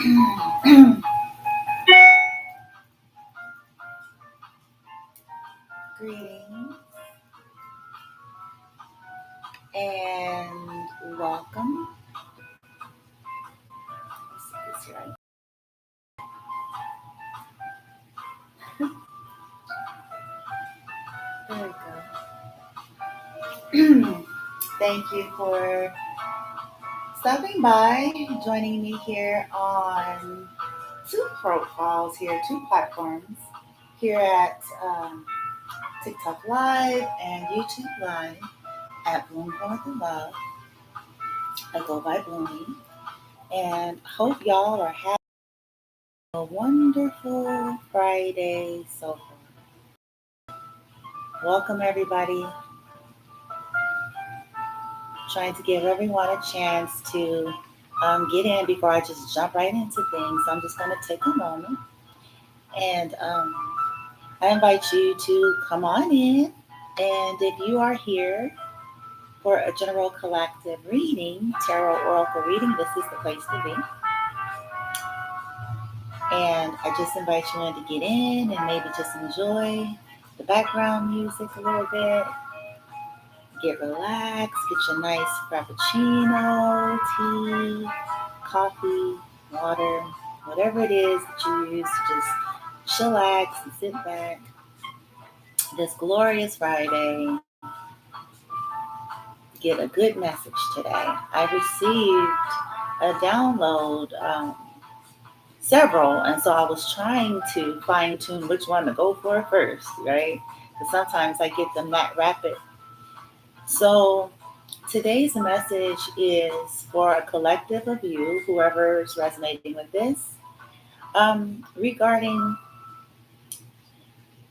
Greetings and welcome. Let's see this here. There we go. Thank you for stopping by, joining me here on two profiles here, two platforms here at TikTok Live and YouTube Live at Bloom for the Love. I go by Blooming, and hope y'all are having a wonderful Friday so far. Welcome, everybody. Trying to give everyone a chance to get in before I just jump right into things. I'm just going to take a moment and I invite you to come on in. And if you are here for a general collective reading, tarot oracle reading, this is the place to be. And I just invite you in to get in and maybe just enjoy the background music a little bit. Get relaxed, get your nice frappuccino, tea, coffee, water, whatever it is that you use to just chillax and sit back. This glorious Friday, get a good message today. I received a download, several, and so I was trying to fine tune which one to go for first, right? Because sometimes I get them that rapid. So today's message is for a collective of you, whoever's resonating with this, regarding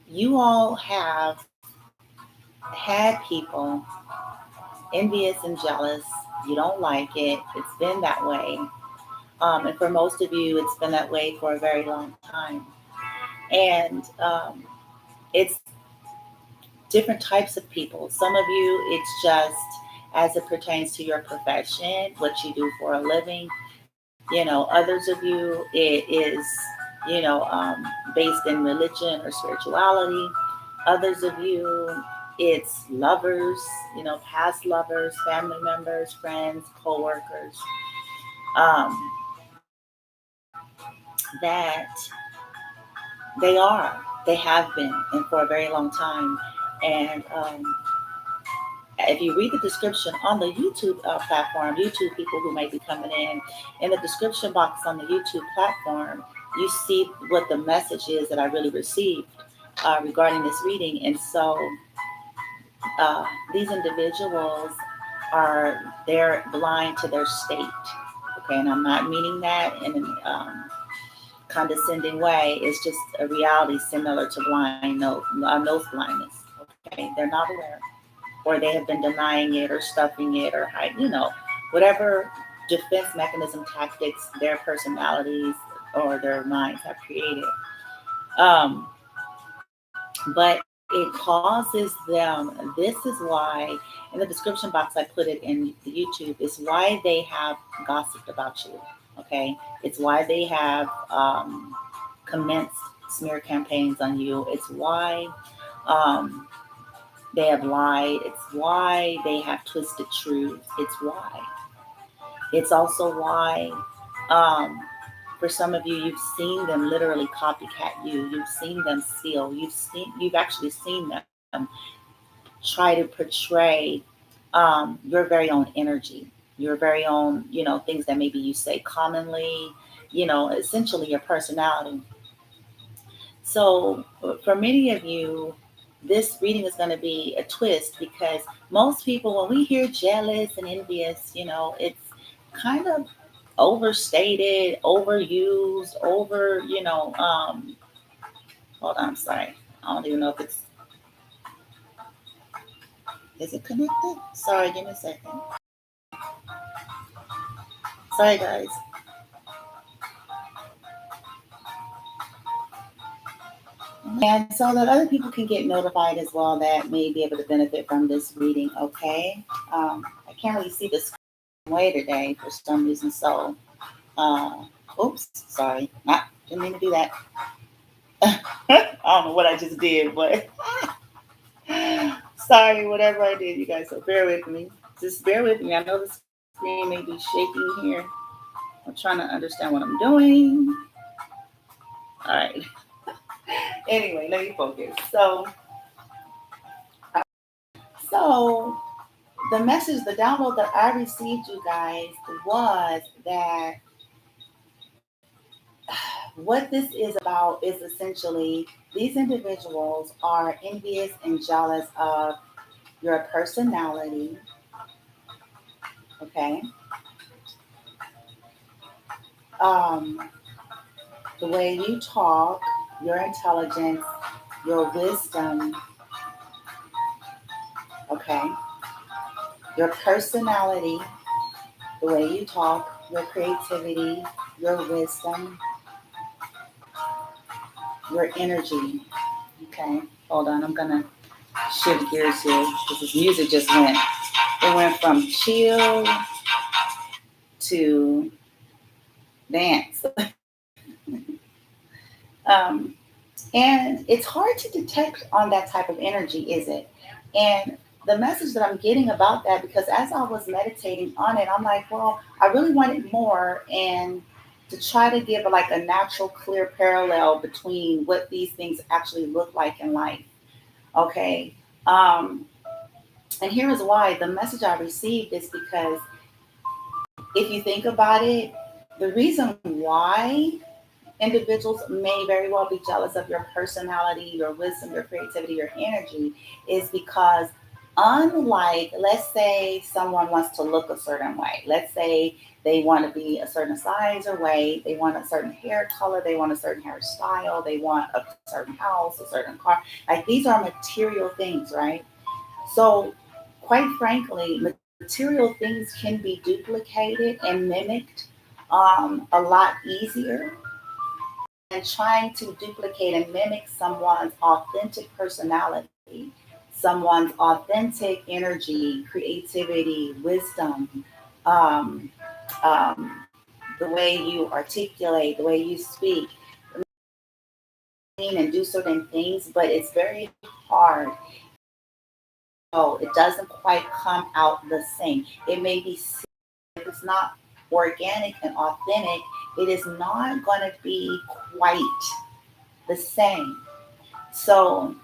you all have had people envious and jealous. You don't like it. It's been that way. And for most of you, it's been that way for a very long time. And it's different types of people. Some of you, it's just as it pertains to your profession, what you do for a living. Others of you, it is, based in religion or spirituality. Others of you, it's lovers, past lovers, family members, friends, co-workers, that they have been, and for a very long time. And if you read the description on the YouTube platform, YouTube people who might be coming in the description box on the YouTube platform, you see what the message is that I really received regarding this reading. And so these individuals they're blind to their state. Okay, and I'm not meaning that in a condescending way. It's just a reality similar to nose blindness. Okay, they're not aware, or they have been denying it or stuffing it or whatever defense mechanism tactics their personalities or their minds have created. But it causes them, this is why, in the description box I put it in the YouTube, is why they have gossiped about you, okay? It's why they have commenced smear campaigns on you. It's why they have lied. It's why they have twisted truth. It's why. It's also why, for some of you, you've seen them literally copycat you. You've seen them steal. You've actually seen them try to portray your very own energy, your very own, things that maybe you say commonly, essentially your personality. So for many of you, this reading is going to be a twist because most people, when we hear jealous and envious, it's kind of overstated, overused, hold on, I'm sorry. I don't even know if is it connected? Sorry, give me a second. Sorry, guys. And so that other people can get notified as well that may be able to benefit from this reading, okay? I can't really see the screen way today for some reason, so Oops, sorry. Not didn't mean to do that. I don't know what I just did, but sorry, whatever I did, you guys. So bear with me. Just bear with me. I know the screen may be shaking here. I'm trying to understand what I'm doing. All right. Anyway, let me focus. So the message, the download that I received, you guys, was that what this is about is essentially these individuals are envious and jealous of your personality, okay? Um, the way you talk, your intelligence, your wisdom, okay? Your personality, the way you talk, your creativity, your wisdom, your energy, okay? Hold on, I'm gonna shift gears here because this music just went. It went from chill to dance. um, and it's hard to detect on that type of energy, is it? And the message that I'm getting about that, because as I was meditating on it, I'm like, well, I really wanted more, and to try to give like a natural, clear parallel between what these things actually look like in life. Okay. Um, and here is why the message I received is because if you think about it, the reason why individuals may very well be jealous of your personality, your wisdom, your creativity, your energy is because, unlike, let's say, someone wants to look a certain way, let's say they want to be a certain size or weight, they want a certain hair color, they want a certain hairstyle, they want a certain house, a certain car. Like these are material things, right? So, quite frankly, material things can be duplicated and mimicked a lot easier than trying to duplicate and mimic someone's authentic personality, someone's authentic energy, creativity, wisdom, um, um, the way you articulate, the way you speak, and do certain things, but it's very hard. Oh, it doesn't quite come out the same. It may be, if it's not organic and authentic, it is not going to be quite the same. So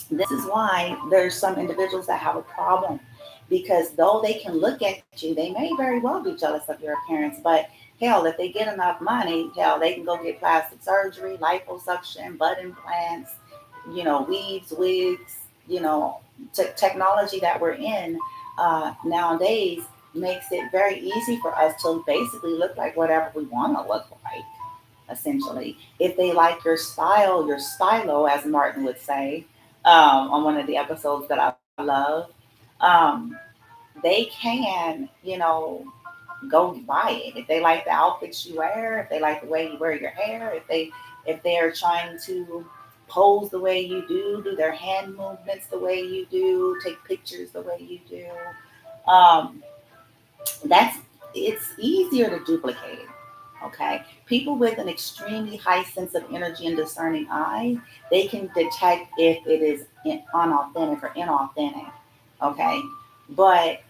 this is why there's some individuals that have a problem, because though they can look at you, they may very well be jealous of your appearance. But hell, if they get enough money, hell, they can go get plastic surgery, liposuction, butt implants, weaves, wigs, technology that we're in nowadays makes it very easy for us to basically look like whatever we want to look like, essentially. If they like your style, your stylo, as Martin would say, on one of the episodes that I love, um, they can, go buy it. If they like the outfits you wear, if they like the way you wear your hair, if they are trying to pose the way you do their hand movements the way you do, take pictures the way you do, um, that's it's easier to duplicate it. Okay, people with an extremely high sense of energy and discerning eye, they can detect if it is unauthentic or inauthentic. Okay, but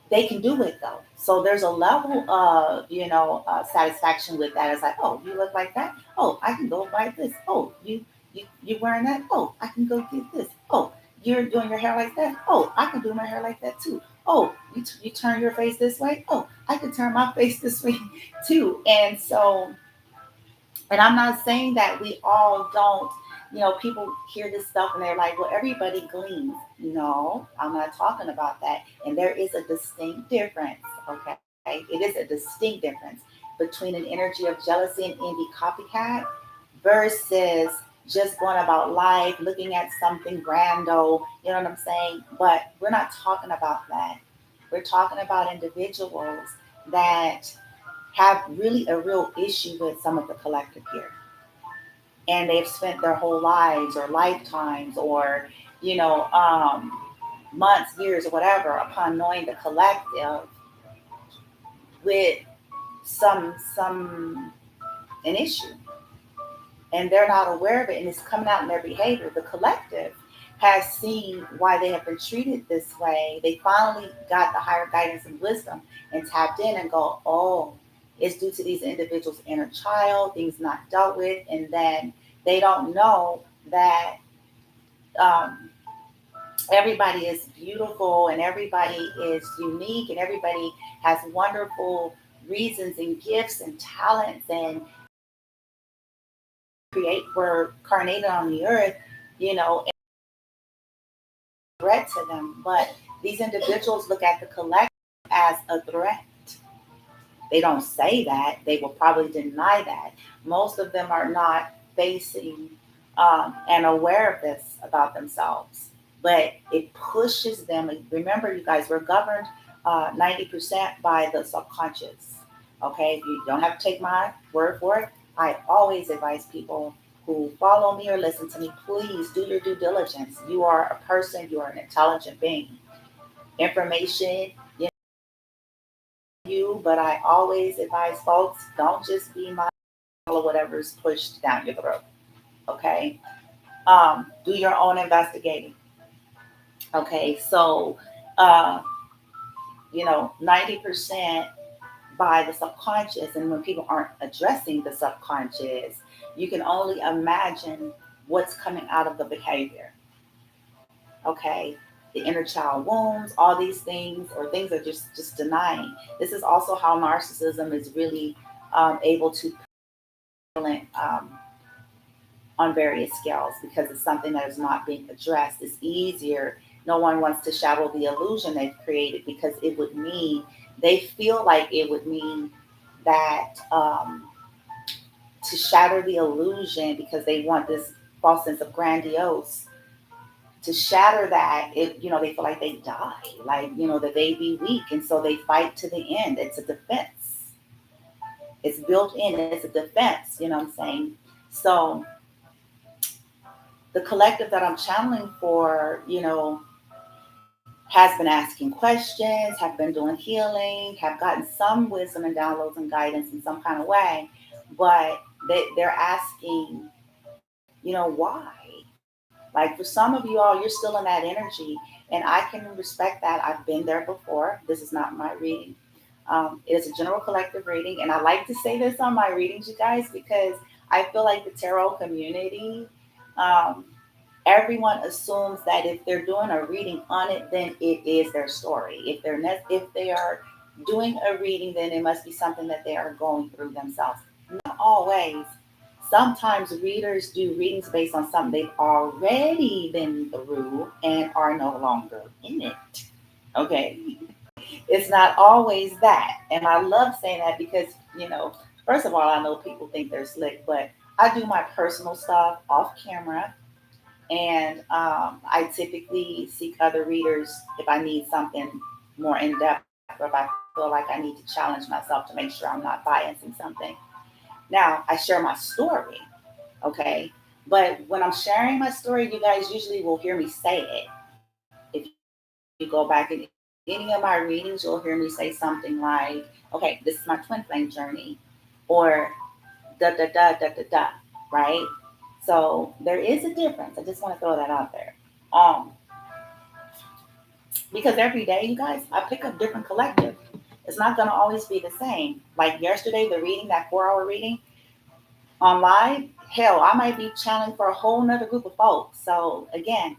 they can do it though. So there's a level of satisfaction with that. It's like, oh, you look like that. Oh, I can go buy this. Oh, you wearing that. Oh, I can go get this. Oh, you're doing your hair like that. Oh, I can do my hair like that too. Oh, you turn your face this way. Oh, I can turn my face this way too. And so, and I'm not saying that we all don't, people hear this stuff and they're like, well, everybody gleans. No, I'm not talking about that. And there is a distinct difference, okay? It is a distinct difference between an energy of jealousy and envy copycat versus just going about life, looking at something rando, you know what I'm saying? But we're not talking about that. We're talking about individuals that have really a real issue with some of the collective here. And they've spent their whole lives or lifetimes or, you know, um, months, years, or whatever upon knowing the collective with some an issue, and they're not aware of it, and it's coming out in their behavior. The collective has seen why they have been treated this way. They finally got the higher guidance and wisdom and tapped in and go, oh, it's due to these individuals' inner child, things not dealt with, and then they don't know that um, everybody is beautiful and everybody is unique and everybody has wonderful reasons and gifts and talents and create were carnated on the earth, you know, threat to them. But these individuals look at the collective as a threat. They don't say that. They will probably deny that. Most of them are not facing and aware of this about themselves. But it pushes them. Remember, you guys, we're governed 90% by the subconscious. Okay, you don't have to take my word for it. I always advise people who follow me or listen to me, please do your due diligence. You are a person, you are an intelligent being. Information, you, but I always advise folks, don't just be mindful of whatever's pushed down your throat. Okay. Do your own investigating. Okay. So, uh, 90% by the subconscious. And when people aren't addressing the subconscious, you can only imagine what's coming out of the behavior. Okay. The inner child wounds, all these things, or things are just denying. This is also how narcissism is really able to um, on various scales because it's something that is not being addressed. It's easier. No one wants to shadow the illusion they've created because it would mean they feel like it would mean that to shatter the illusion because they want this false sense of grandiose. To shatter that, they feel like they die, like that they be weak, and so they fight to the end. It's a defense. It's built in. It's a defense. You know what I'm saying? So the collective that I'm channeling for, has been asking questions, have been doing healing, have gotten some wisdom and downloads and guidance in some kind of way, but they're asking, why? Like for some of you all, you're still in that energy, and I can respect that. I've been there before. This is not my reading. It is a general collective reading, and I like to say this on my readings, you guys, because I feel like the tarot community, um, everyone assumes that if they're doing a reading on it, then it is their story. If they are doing a reading, then it must be something that they are going through themselves. Not always. Sometimes readers do readings based on something they've already been through and are no longer in it. Okay. It's not always that. And I love saying that because, first of all, I know people think they're slick, but I do my personal stuff off camera. And I typically seek other readers if I need something more in depth or if I feel like I need to challenge myself to make sure I'm not biasing something. Now, I share my story, okay? But when I'm sharing my story, you guys usually will hear me say it. If you go back in any of my readings, you'll hear me say something like, okay, this is my twin flame journey, or da, right? So there is a difference. I just want to throw that out there. Um, because every day, you guys, I pick up different collective. It's not going to always be the same. Like yesterday, the reading, that 4 hour reading on live, hell, I might be channeling for a whole nother group of folks. So again,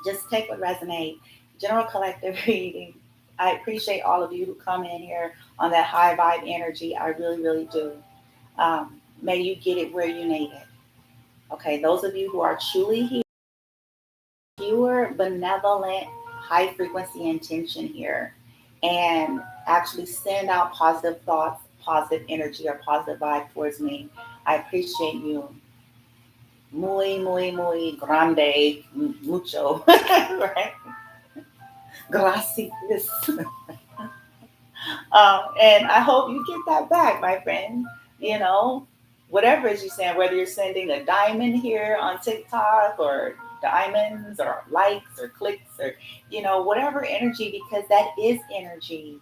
just take what resonates. General collective reading. I appreciate all of you who come in here on that high vibe energy. I really, really do. May you get it where you need it. Okay, those of you who are truly here, pure, benevolent, high frequency intention here, and actually send out positive thoughts, positive energy, or positive vibe towards me. I appreciate you. Muy, muy, muy grande, mucho, right? Gracias. And I hope you get that back, my friend. You know, whatever it is you're saying, whether you're sending a diamond here on TikTok or diamonds or likes or clicks or, whatever energy, because that is energy.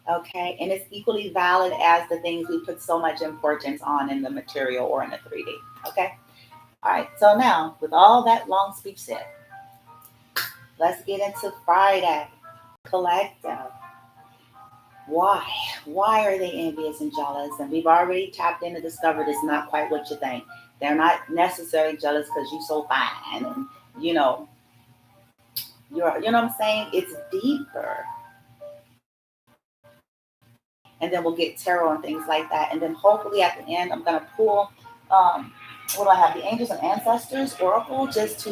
Okay. And it's equally valid as the things we put so much importance on in the material or in the 3D. Okay. All right. So now, with all that long speech said, let's get into Friday. Collective. Why? Why are they envious and jealous? And we've already tapped in and discovered it's not quite what you think. They're not necessarily jealous because you're so fine and you know you know what I'm saying? It's deeper. And then we'll get tarot and things like that. And then hopefully at the end I'm gonna pull what do I have? The Angels and Ancestors Oracle just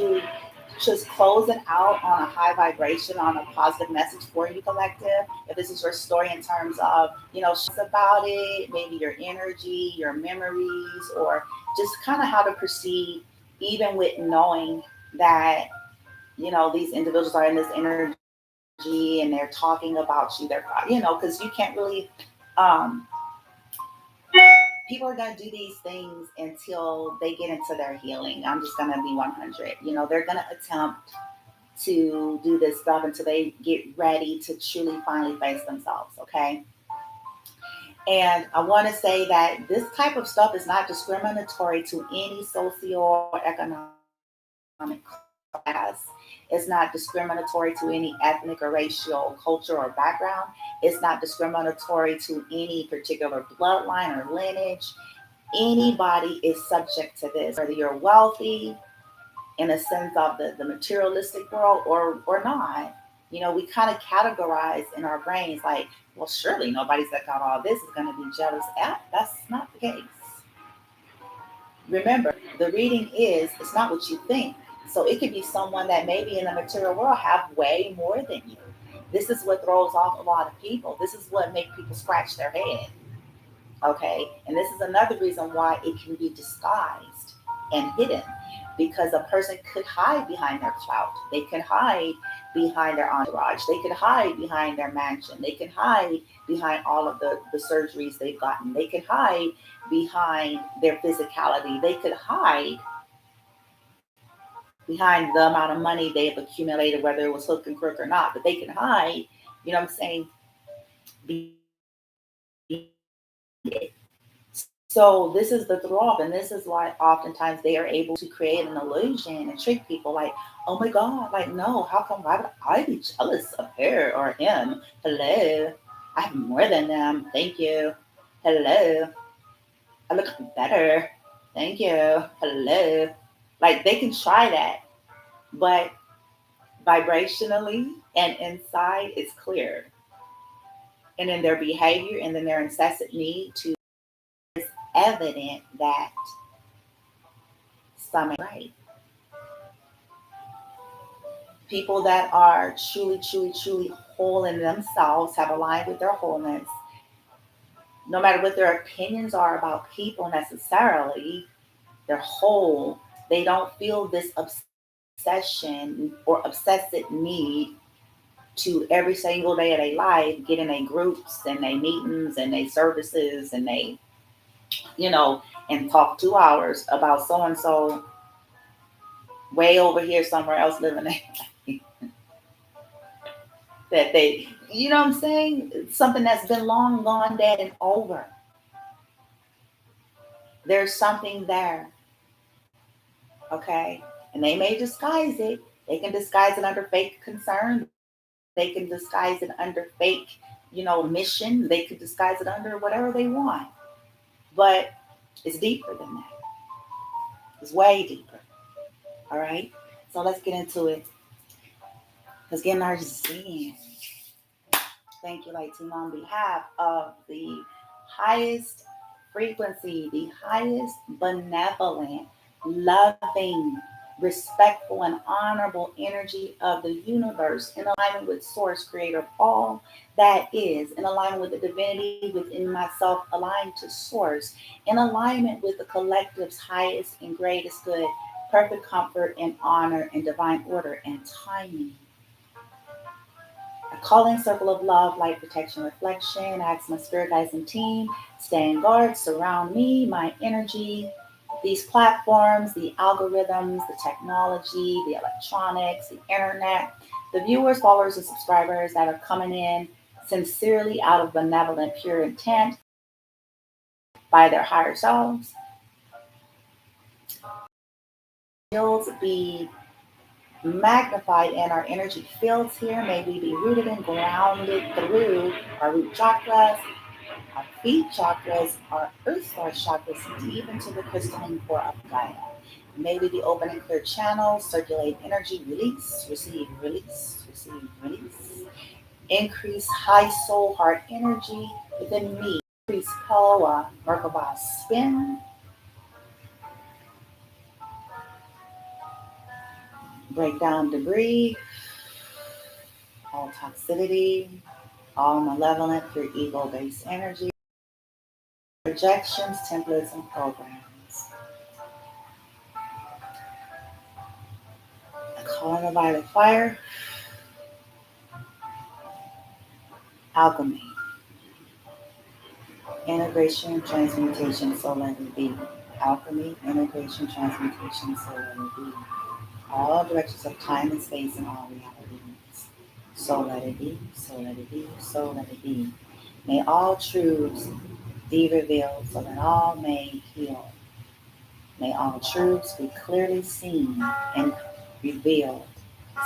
close it out on a high vibration, on a positive message for you, collective. If this is your story in terms of, about it, maybe your energy, your memories, or just kind of how to proceed, even with knowing that, these individuals are in this energy and they're talking about you. They're, because you can't really, um, people are going to do these things until they get into their healing. I'm just going to be 100. They're going to attempt to do this stuff until they get ready to truly finally face themselves, okay? And I want to say that this type of stuff is not discriminatory to any socioeconomic class. It's not discriminatory to any ethnic or racial culture or background. It's not discriminatory to any particular bloodline or lineage. Anybody is subject to this, whether you're wealthy, in a sense of the materialistic world, or not. We kind of categorize in our brains like, well, surely nobody's that got all this is going to be jealous. That's not the case. Remember, the reading is, it's not what you think. So it could be someone that maybe in the material world have way more than you. This is what throws off a lot of people. This is what makes people scratch their head. Okay. And this is another reason why it can be disguised and hidden, because a person could hide behind their clout. They can hide behind their entourage. They could hide behind their mansion. They can hide behind all of the surgeries they've gotten. They could hide behind their physicality. They could hide behind the amount of money they've accumulated, whether it was hook and crook or not. But they can hide, you know what I'm saying, So this is the throw off, and this is why oftentimes they are able to create an illusion and trick people like, oh my God, like, no, how come, why would I be jealous of her or him? Hello, I have more than them. Thank you. Hello, I look better. Thank you. Hello. Like they can try that, but vibrationally and inside it's clear. And in their behavior and in their incessant need to, evident that some right. People that are truly, truly, truly whole in themselves, have aligned with their wholeness, no matter what their opinions are about people necessarily, they're whole. They don't feel this obsession or obsessive need to every single day of their life get in their groups and their meetings and their services and they, and talk 2 hours about so and so way over here somewhere else living there. That they, you know what I'm saying? Something that's been long gone, dead, and over. There's something there, okay? And they may disguise it. They can disguise it under fake concern. They can disguise it under fake, mission. They could disguise it under whatever they want. But it's deeper than that. It's way deeper. All right? So let's get into it. Let's get in our zen. Thank you, Lightina, on behalf of the highest frequency, the highest benevolent, loving, respectful, and honorable energy of the universe, in alignment with Source, creator of all that is, in alignment with the divinity within myself, aligned to Source, in alignment with the collective's highest and greatest good, perfect comfort and honor and divine order and timing. A calling circle of love, light, protection, reflection. Ask my spirit guides and team. Stand guard, surround me, my energy, these platforms, the algorithms, the technology, the electronics, the internet, the viewers, followers, and subscribers that are coming in, sincerely out of benevolent, pure intent by their higher selves. Fields be magnified in our energy fields here. May we be rooted and grounded through our root chakras, our feet chakras, our earth star chakras, deep into the crystalline core of Gaia. May we be open and clear channels, circulate energy, release, receive, release. Increase high soul heart energy within me. Increase power, Merkaba spin. Break down debris, all toxicity, all malevolent, pure ego-based energy, projections, templates, and programs. I call in the violet fire, alchemy, integration, transmutation, so let it be. Alchemy, integration, transmutation, so let it be. All directions of time and space and all realities. So let it be, so let it be, so let it be. May all truths be revealed so that all may heal. May all truths be clearly seen and revealed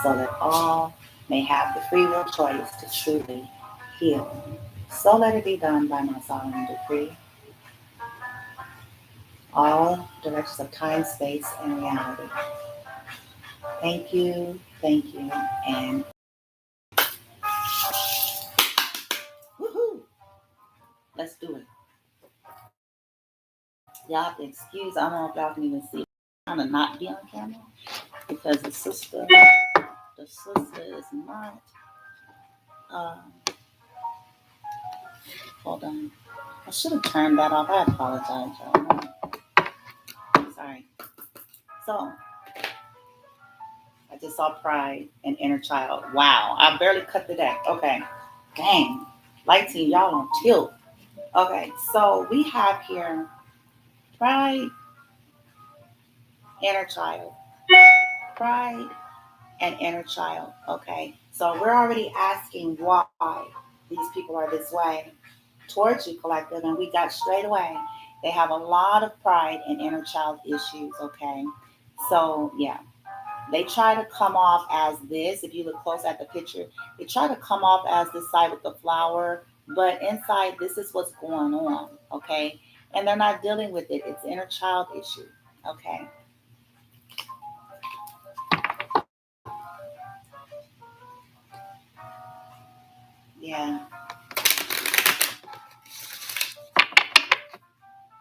so that all may have the free will choice to truly heal. So let it be done by my solemn decree. All directions of time, space, and reality. Thank you, and woohoo! Let's do it. Y'all have to excuse, I don't know if y'all can even see. I'm trying to not be on camera because the sister is not, um, hold on. I should have turned that off. I apologize, y'all. Sorry. So, I just saw pride and inner child. Wow. I barely cut the deck. Okay. Dang. Light team, y'all on tilt. Okay. So, we have here pride, inner child. Pride and inner child. Okay. So, we're already asking why these people are this way towards you, collective, and we got straight away. They have a lot of pride and inner child issues. Okay. So, yeah. They try to come off as this. If you look close at the picture, they try to come off as this side with the flower, but inside, this is what's going on, okay? And they're not dealing with it. It's inner child issue, okay? Yeah.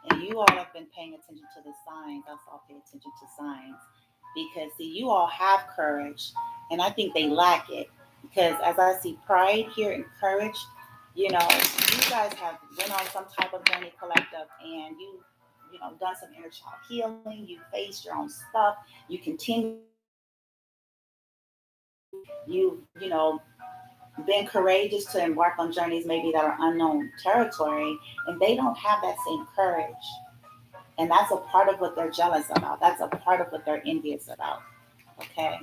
And you all have been paying attention to the signs. Let's all pay attention to signs. Because, see, you all have courage, and I think they lack it. Because as I see pride here and courage, you guys have been on some type of journey collective, and done some inner child healing. You faced your own stuff. You continue. You've been courageous to embark on journeys maybe that are unknown territory, and they don't have that same courage. And that's a part of what they're jealous about. That's a part of what they're envious about. Okay.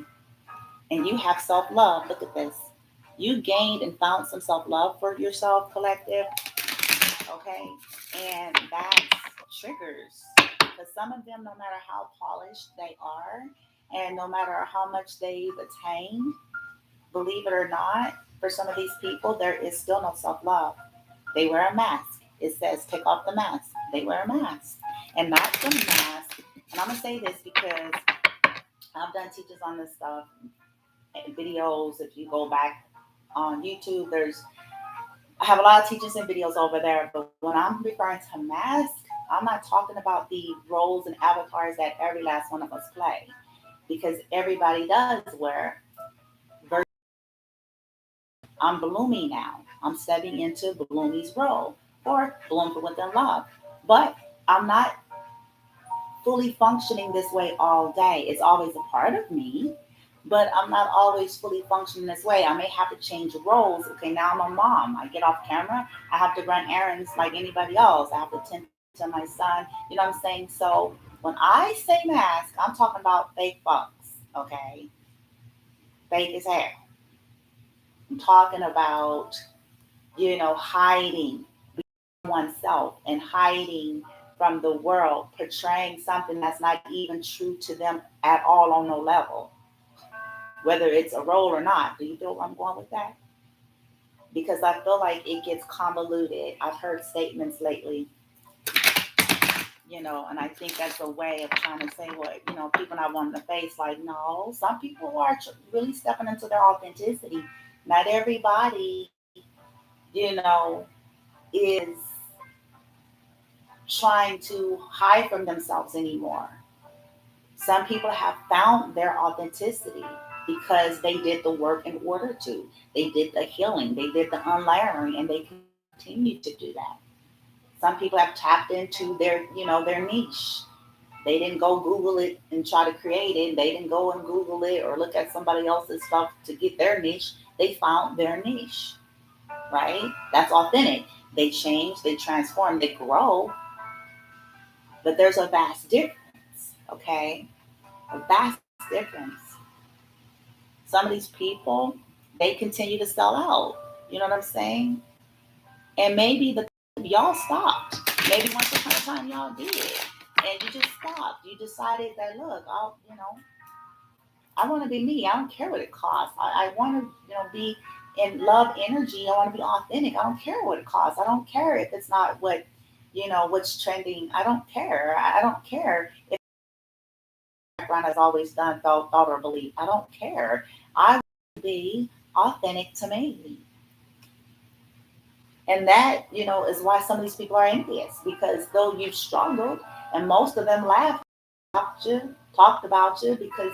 And you have self love. Look at this. You gained and found some self love for yourself, collective. Okay. And that's triggers. Because some of them, no matter how polished they are, and no matter how much they've attained, believe it or not, for some of these people, there is still no self love. They wear a mask. It says, take off the mask. They wear a mask. And not the mask. And I'm going to say this because I've done teachers on this stuff, videos. If you go back on YouTube, I have a lot of teachers and videos over there. But when I'm referring to mask, I'm not talking about the roles and avatars that every last one of us play. Because everybody does wear. I'm blooming now. I'm stepping into Bloomy's role or Bloom for Within Love. But I'm not fully functioning this way all day. It's always a part of me, but I'm not always fully functioning this way. I may have to change roles. Okay, now I'm a mom. I get off camera. I have to run errands like anybody else. I have to tend to my son. You know what I'm saying? So when I say mask, I'm talking about fake fucks. Okay, fake as hell. I'm talking about hiding oneself and hiding from the world, portraying something that's not even true to them at all on no level, whether it's a role or not. Do you feel where I'm going with that? Because I feel like it gets convoluted. I've heard statements lately, and I think that's a way of trying to say what, people not wanting to face. Like, no, some people are really stepping into their authenticity. Not everybody, is trying to hide from themselves anymore. Some people have found their authenticity because they did the work in order to. They did the healing, they did the unlayering, and they continue to do that. Some people have tapped into their niche. They didn't go Google it and try to create it. They didn't go and Google it or look at somebody else's stuff to get their niche. They found their niche, right? That's authentic. They change, they transform, they grow, but there's a vast difference, okay? A vast difference. Some of these people, they continue to sell out. You know what I'm saying? And maybe y'all stopped. Maybe once upon a time y'all did. And you just stopped. You decided that, look, I want to be me. I don't care what it costs. I want to, be in love energy. I want to be authentic. I don't care what it costs. I don't care if it's not what's trending. I don't care. I don't care if background has always done, thought or believed. I don't care. I want to be authentic to me. And that, is why some of these people are envious, because though you've struggled, and most of them laughed about you, talked about you, because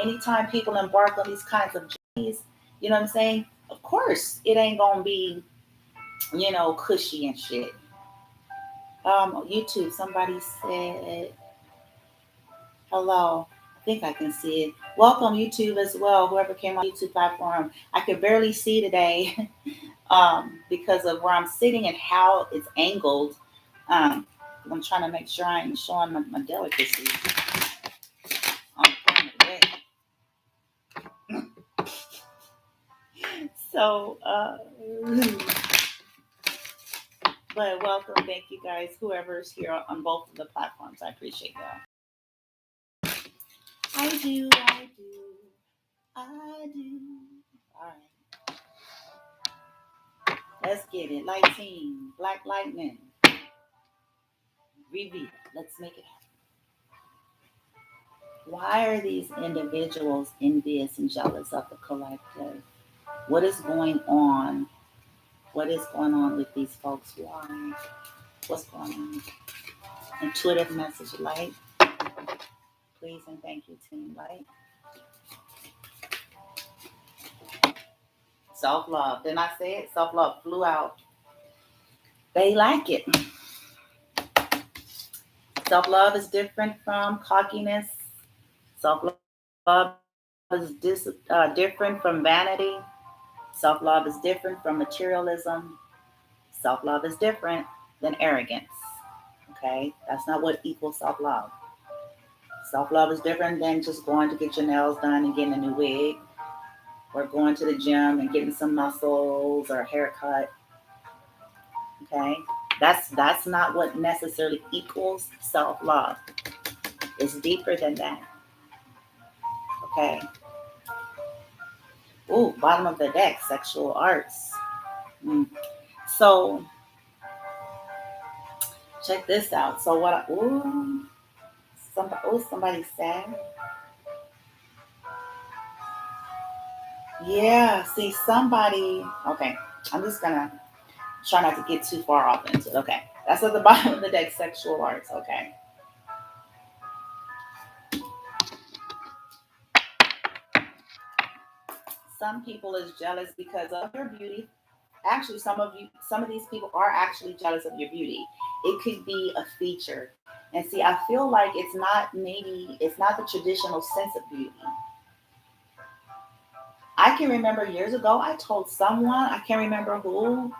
anytime people embark on these kinds of journeys, you know what I'm saying? Of course, it ain't gonna be, cushy and shit. YouTube, somebody said, hello. I think I can see it. Welcome, YouTube, as well. Whoever came on YouTube platform. I could barely see today because of where I'm sitting and how it's angled. I'm trying to make sure I ain't showing my delicacy on the front of the day. So, but welcome, thank you guys, whoever's here on both of the platforms. I appreciate that. I do, I do, I do. All right, let's get it. Light team, Black Lightning, reveal. Let's make it happen. Why are these individuals envious and jealous of the collective? What is going on? What is going on with these folks? Why? What's going on? Intuitive message light. Please and thank you, Team Light. Self-love. Didn't I say it? Self-love flew out. They like it. Self-love is different from cockiness. Self-love is different from vanity. Self-love is different from materialism. Self-love is different than arrogance. Okay? That's not what equals self-love. Self-love is different than just going to get your nails done and getting a new wig, or going to the gym and getting some muscles or a haircut. Okay? That's not what necessarily equals self-love. It's deeper than that. Okay? Ooh, bottom of the deck, sexual arts. So check this out. So somebody said. Yeah, see somebody. Okay, I'm just gonna try not to get too far off into it. Okay, that's at the bottom of the deck, sexual arts. Okay. Some people is jealous because of your beauty. Actually, some of these people are actually jealous of your beauty. It could be a feature. And see, I feel like it's not the traditional sense of beauty. I can remember years ago, I told someone, I can't remember who,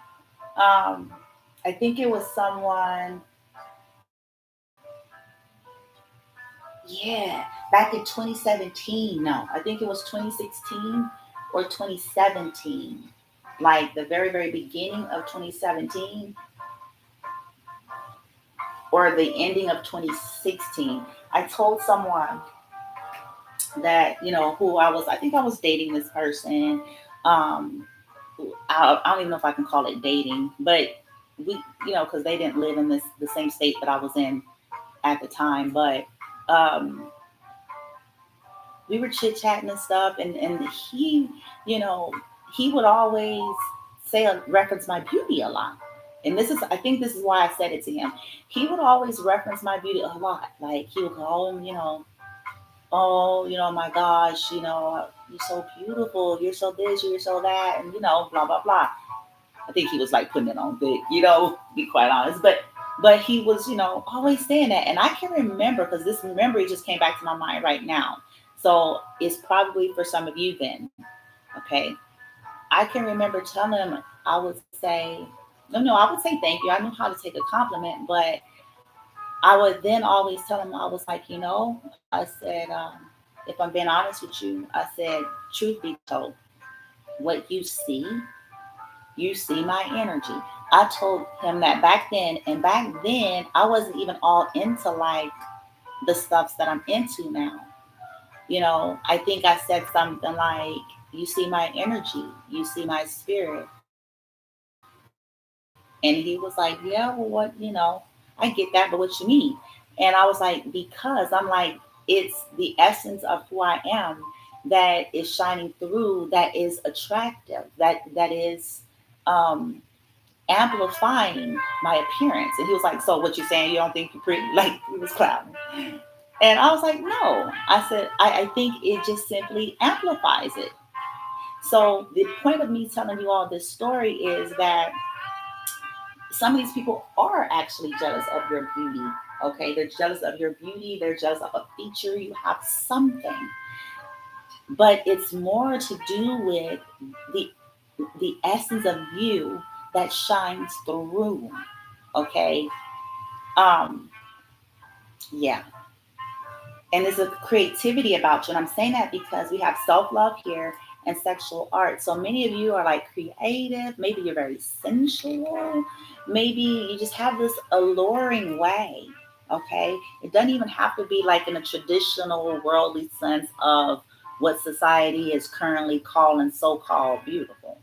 I think it was someone, yeah, back in 2017. No, I think it was 2016 or 2017. like the very, very beginning of 2017 or the ending of 2016, I told someone that, who I think I was dating this person. Um, I don't even know if I can call it dating, but we, because they didn't live in the same state that I was in at the time, but um, we were chit chatting and stuff, and he, you know, he would always reference my beauty a lot. And I think this is why I said it to him. He would always reference my beauty a lot. Like he would go, oh, my gosh, you're so beautiful, you're so this, you're so that, and blah blah blah. I think he was like putting it on thick, be quite honest. But he was, always saying that. And I can remember because this memory just came back to my mind right now. So it's probably for some of you then. Okay. I can remember telling him I would say, no, I would say thank you. I knew how to take a compliment, but I would then always tell him, I was like, I said, if I'm being honest with you, I said, truth be told, what you see my energy. I told him that back then, and back then I wasn't even all into like the stuffs that I'm into now. I think I said something like, you see my energy, you see my spirit. And he was like, yeah, well, I get that, but what you mean? And I was like, because I'm like, it's the essence of who I am that is shining through, that is attractive, that is amplifying my appearance. And he was like, so what you saying? You don't think you're pretty? Like he was clowning. And I was like, no. I said, I think it just simply amplifies it. So the point of me telling you all this story is that some of these people are actually jealous of your beauty. Okay, they're jealous of your beauty. They're jealous of a feature. You have something, but it's more to do with the the essence of you that shines through. Okay, um, yeah, and there's a creativity about you. And I'm saying that because we have self love here and sexual art. So many of you are like creative. Maybe you're very sensual. Maybe you just have this alluring way. Okay. It doesn't even have to be like in a traditional worldly sense of what society is currently calling so called beautiful.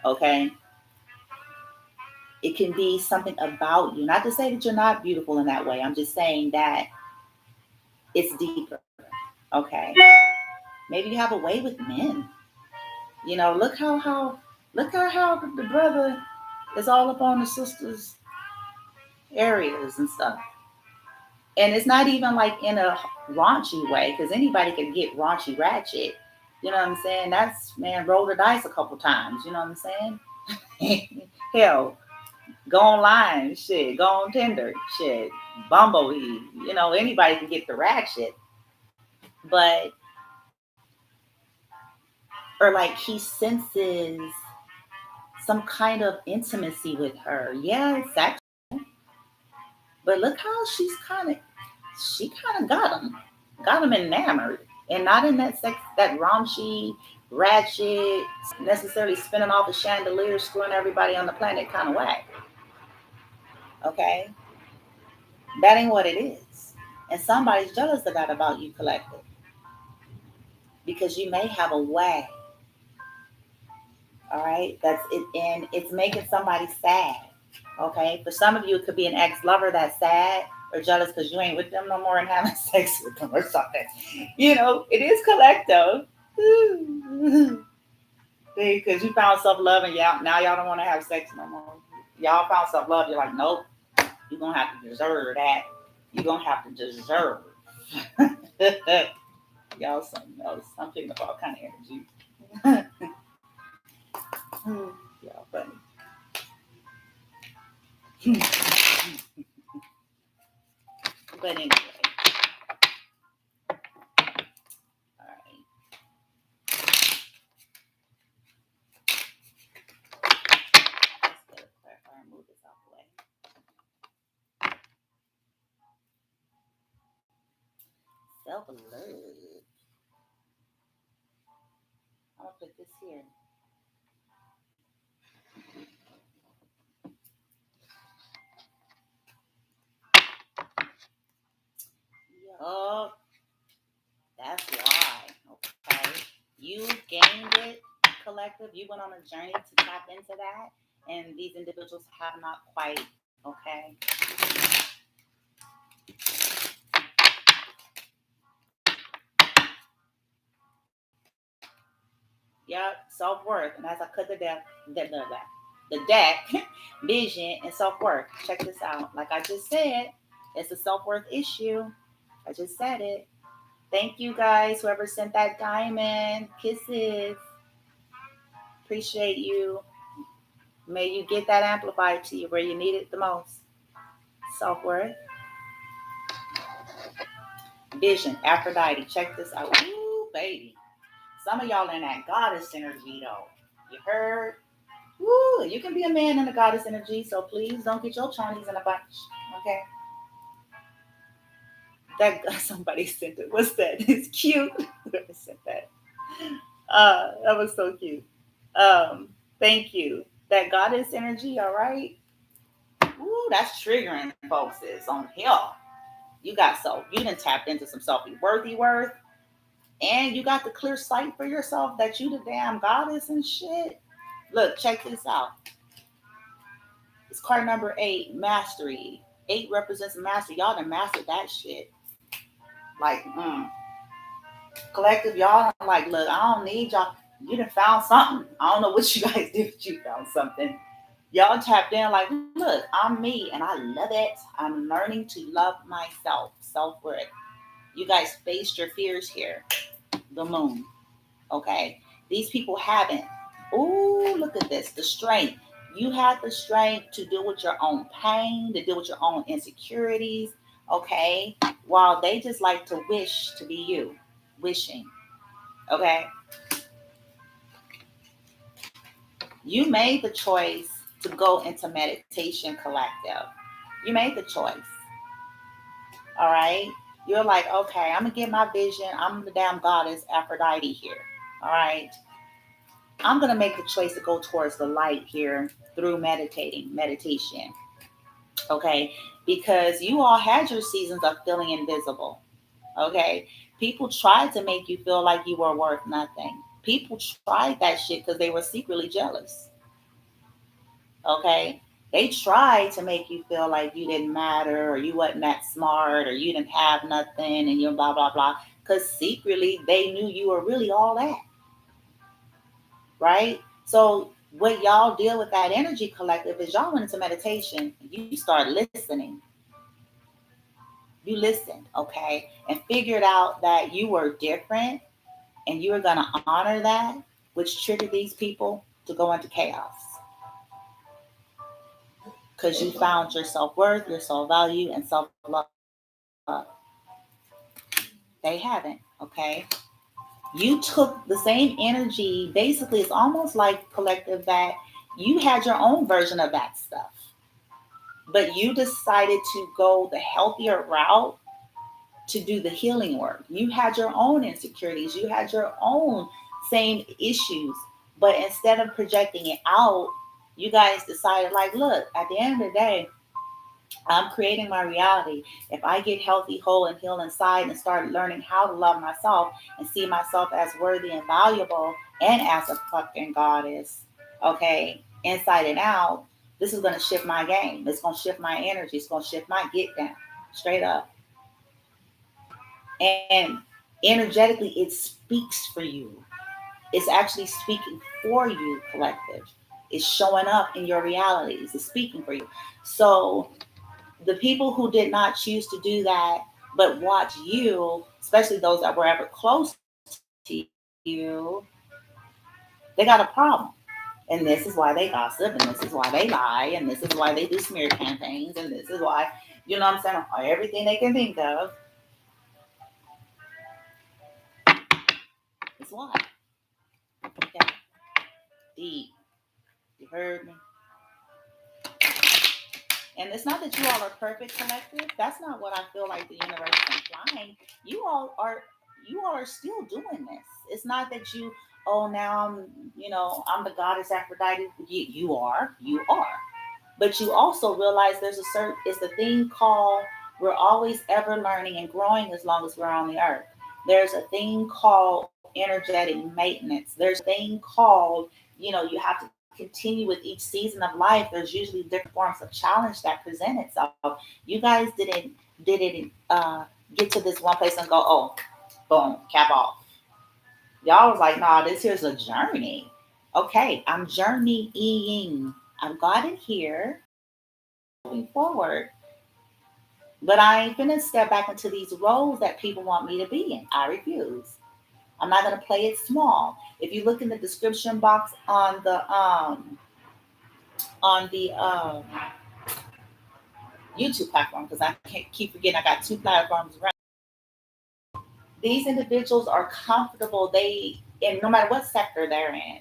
Okay. It can be something about you. Not to say that you're not beautiful in that way. I'm just saying that it's deeper. Okay. Maybe you have a way with men. Look how the brother is all up on the sister's areas and stuff. And it's not even like in a raunchy way, because anybody can get raunchy ratchet. You know what I'm saying? That's man, roll the dice a couple times. You know what I'm saying? Hell, go online, shit, go on Tinder, shit, Bumble. Anybody can get the ratchet, but or like he senses some kind of intimacy with her. Yeah, it's sexual, but look how she kind of got him enamored, and not in that sex, that raunchy, ratchet, necessarily spinning off a chandelier, screwing everybody on the planet kind of way. Okay, that ain't what it is, and somebody's jealous of that about you, collective, because you may have a way. All right, that's it, and it's making somebody sad. Okay, for some of you, it could be an ex-lover that's sad or jealous because you ain't with them no more and having sex with them or something. It is collective. Because you found self-love and now y'all don't want to have sex no more. Y'all found self-love. You're like, nope, you're going to have to deserve that. You're going to have to deserve. Y'all something else. I'm picking up all kind of energy. Y'all funny. But anyway, all right. Let's get a clarifier and move this out the way. Self-love. I'm going to put this here. collective, you went on a journey to tap into that, and these individuals have not quite. Okay. Yep, self worth. And as I cut the deck, vision and self worth. Check this out. Like I just said, it's a self worth issue. I just said it. Thank you guys, whoever sent that diamond. Kisses. Appreciate you. May you get that amplified to you where you need it the most. Self worth. Vision. Aphrodite. Check this out. Ooh, baby. Some of y'all in that goddess energy though. You heard? Woo, you can be a man in the goddess energy, so please don't get your chonies in a bunch. Okay. That somebody sent it. What's that? It's cute. Whoever sent that. That was so cute. Thank you. That goddess energy, all right. Woo, that's triggering folks. Is on here. You done tapped into some self-worthy worth, and you got the clear sight for yourself that you the damn goddess and shit. Look, check this out. It's card number 8, mastery. 8 represents mastery. Y'all done mastered that shit. Like, collective, y'all like, look, I don't need y'all. You done found something. I don't know what you guys did, but you found something. Y'all tapped in like, look, I'm me and I love it. I'm learning to love myself. Self-worth. You guys faced your fears here. The moon. Okay. These people haven't. Ooh, look at this. The strength. You had the strength to deal with your own pain, to deal with your own insecurities. Okay. While they just like to wish to be you. Wishing. Okay. You made the choice to go into meditation collective. You made the choice. All right. You're like, okay, I'm going to get my vision. I'm the damn goddess Aphrodite here. All right. I'm going to make the choice to go towards the light here through meditation. Okay. Because you all had your seasons of feeling invisible. Okay. People tried to make you feel like you were worth nothing. People tried that shit because they were secretly jealous. Okay. They tried to make you feel like you didn't matter or you wasn't that smart or you didn't have nothing and you blah, blah, blah. Because secretly they knew you were really all that. Right? So what y'all deal with that energy collective is y'all went into meditation. You start listening. You listened, okay? And figured out that you were different and you were going to honor that, which triggered these people to go into chaos. Because you found your self-worth, your soul-value, and self-love. They haven't, okay? You took the same energy. Basically, it's almost like collective that you had your own version of that stuff. But you decided to go the healthier route to do the healing work. You had your own insecurities. You had your own same issues. But instead of projecting it out, you guys decided like, look, at the end of the day, I'm creating my reality. If I get healthy, whole, and healed inside and start learning how to love myself and see myself as worthy and valuable and as a fucking goddess, okay, inside and out, this is going to shift my game. It's going to shift my energy. It's going to shift my get down straight up. And energetically, it speaks for you. It's actually speaking for you, collective. It's showing up in your realities. It's speaking for you. So the people who did not choose to do that, but watch you, especially those that were ever close to you, they got a problem. And this is why they gossip, and this is why they lie, and this is why they do smear campaigns, and this is why, you know what I'm saying, everything they can think of. It's why. Okay. Deep. You heard me? And it's not that you all are perfect collective. That's not what I feel like the universe is implying. You all are still doing this. It's not that you, oh, now I'm the goddess Aphrodite. You are. But you also realize it's a thing called, we're always ever learning and growing as long as we're on the earth. There's a thing called energetic maintenance. There's a thing called, you have to continue with each season of life. There's usually different forms of challenge that present itself. You guys didn't get to this one place and go, oh, boom, cap off. Y'all was like, nah, this here's a journey. Okay, I'm journeying. I've got it here. Moving forward. But I ain't finna step back into these roles that people want me to be in. I refuse. I'm not gonna play it small. If you look in the description box on the YouTube platform, because I can't keep forgetting I got two platforms around. These individuals are comfortable. And no matter what sector they're in,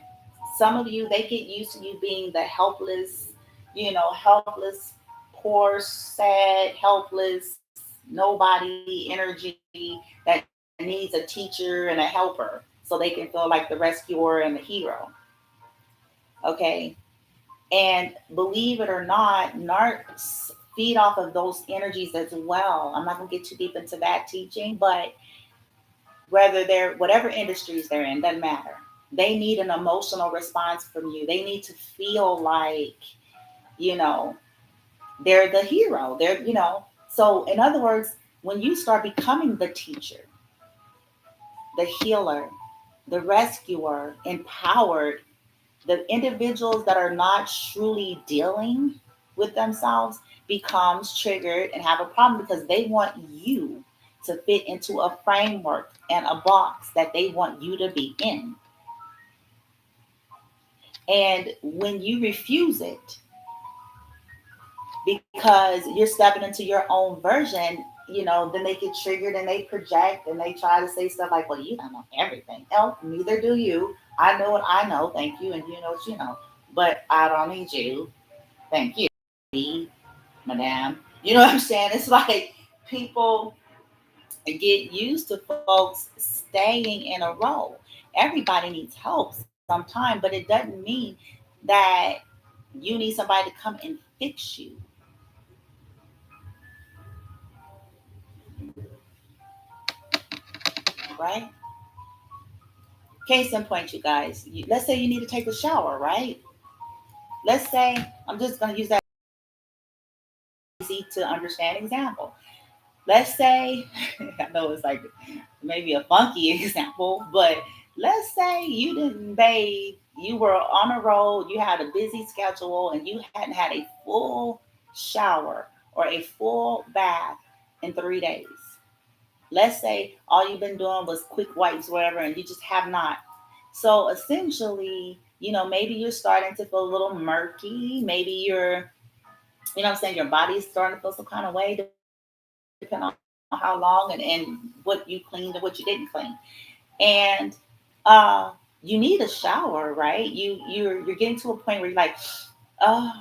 some of you, they get used to you being the helpless, helpless, poor, sad, helpless, nobody energy that needs a teacher and a helper so they can feel like the rescuer and the hero. Okay. And believe it or not, narcs feed off of those energies as well. I'm not going to get too deep into that teaching, but whether they're whatever industries they're in, doesn't matter. They need an emotional response from you. They need to feel like, you know, they're the hero. So in other words, when you start becoming the teacher, the healer, the rescuer, empowered, the individuals that are not truly dealing with themselves becomes triggered and have a problem because they want you to fit into a framework and a box that they want you to be in. And when you refuse it because you're stepping into your own version, then they get triggered and they project and they try to say stuff like, well, you don't know everything. No, neither do you. I know what I know. Thank you. And you know what you know. But I don't need you. Thank you, madam. You know what I'm saying? It's like people get used to folks staying in a role. Everybody needs help sometime, but it doesn't mean that you need somebody to come and fix you, right? Case in point, you guys. Let's say you need to take a shower, right? Let's say, I'm just going to use that easy to understand example. Let's say, I know it's like maybe a funky example, but let's say you didn't bathe, you were on a road, you had a busy schedule, and you hadn't had a full shower or a full bath in 3 days. Let's say all you've been doing was quick wipes, whatever, and you just have not. So essentially, maybe you're starting to feel a little murky. Maybe what I'm saying, your body's starting to feel some kind of way, depending on how long and what you cleaned and what you didn't clean. And you need a shower, right? You're getting to a point where you're like, oh,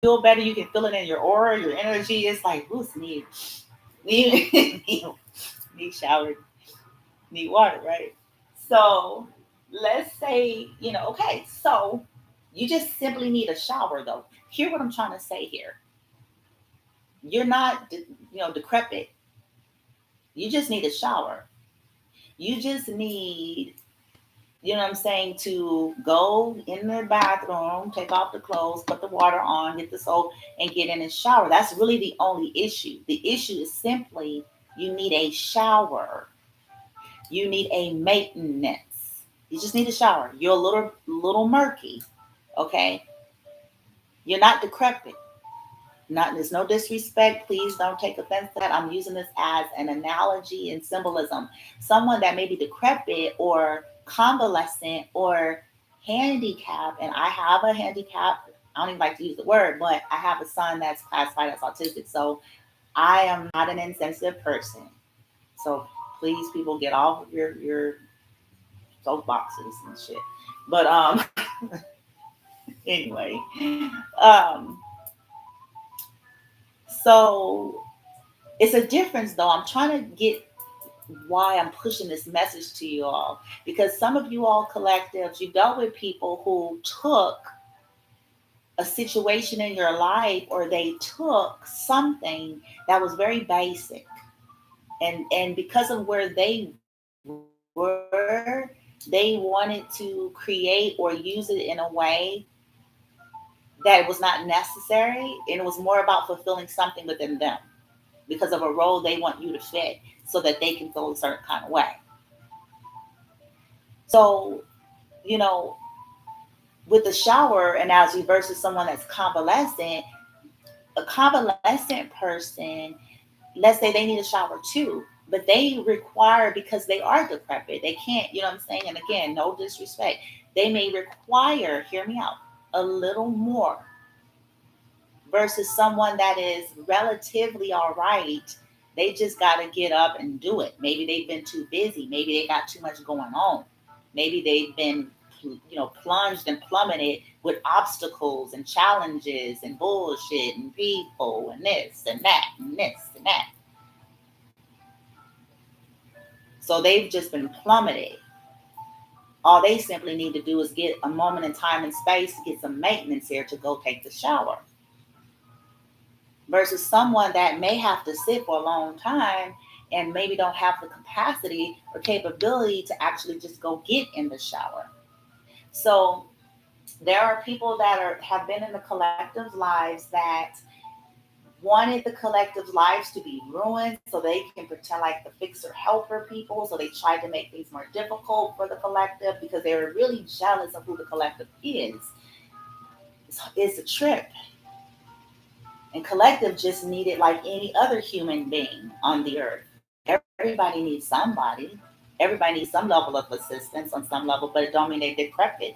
feel better. You can feel it in your aura, your energy. It's like, who's need need shower, need water, right? So let's say, okay, so you just simply need a shower though. Hear what I'm trying to say here. You're not, decrepit. You just need a shower. You just need, what I'm saying, to go in the bathroom, take off the clothes, put the water on, get the soap, and get in and shower. That's really the only issue. The issue is simply you need a shower. You need a maintenance. You just need a shower. You're a little murky, okay? You're not decrepit. Not There's no disrespect. Please don't take offense to that. I'm using this as an analogy and symbolism. Someone that may be decrepit or convalescent or handicapped, and I have a handicap. I don't even like to use the word, but I have a son that's classified as autistic. So I am not an insensitive person. So please, people, get off of your soapboxes and shit. But anyway, um, so it's a difference though. I'm trying to get why I'm pushing this message to you all because some of you all collectives, you dealt with people who took a situation in your life or they took something that was very basic and because of where they shower, they wanted to create or use it in a way that was not necessary, and it was more about fulfilling something within them because of a role they want you to fit so that they can feel a certain kind of way. So, you know, with the shower analogy versus someone that's convalescent, a convalescent person, let's say they need a shower too, but they require, because they are decrepit, they can't, you know what I'm saying? And again, no disrespect, they may require, hear me out, a little more versus someone that is relatively all right. They just got to get up and do it. Maybe they've been too busy. Maybe they got too much going on. Maybe they've been, plunged and plummeted with obstacles and challenges and bullshit and people and this and that and this and that. So they've just been plummeted. All they simply need to do is get a moment in time and space to get some maintenance here to go take the shower. Versus someone that may have to sit for a long time and maybe don't have the capacity or capability to actually just go get in the shower. So there are people that have been in the collective's lives that wanted the collective's lives to be ruined so they can pretend like the fixer helper people. So they tried to make things more difficult for the collective because they were really jealous of who the collective is. It's a trip. And collective just needed like any other human being on the earth. Everybody needs somebody. Everybody needs some level of assistance on some level, but it don't mean they decrepit.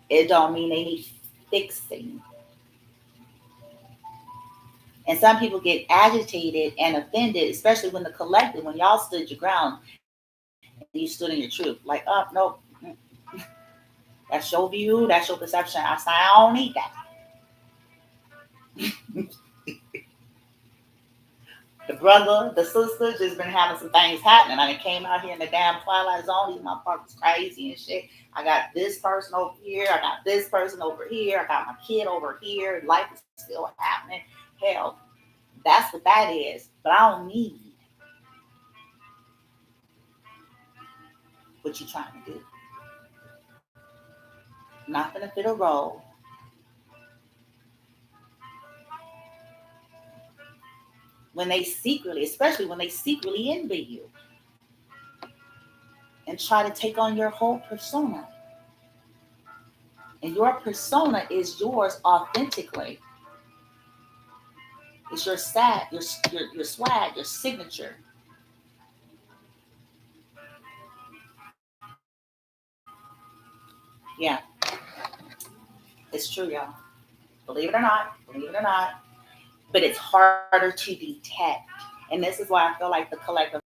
It don't mean they need fixing. And some people get agitated and offended, especially when the collective, when y'all stood your ground and you stood in your truth. Like, no, that's your view, that's your perception. I say, I don't need that. The brother, the sister just been having some things happening. I came out here in the damn twilight zone. These motherfuckers crazy and shit. I got this person over here. I got this person over here. I got my kid over here. Life is still happening. Hell, that's what that is. But I don't need what you're trying to do. Not gonna fit a role. When they secretly, especially when they secretly envy you and try to take on your whole persona. And your persona is yours authentically. It's your your swag, your signature. Yeah, it's true, y'all. Believe it or not, believe it or not. But it's harder to detect. And this is why I feel like the collective,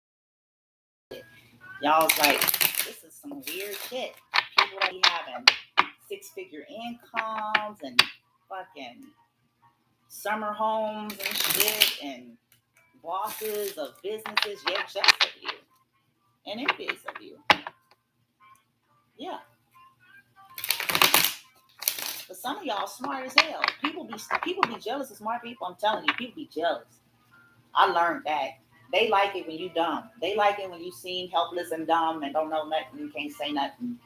y'all was like, this is some weird shit. People that be having six-figure incomes and fucking summer homes and shit and bosses of businesses, yet jealous of you and envious of you. Yeah. But some of y'all smart as hell. People be jealous of smart people. I'm telling you, people be jealous. I learned that. They like it when you dumb. They like it when you seem helpless and dumb and don't know nothing, you can't say nothing.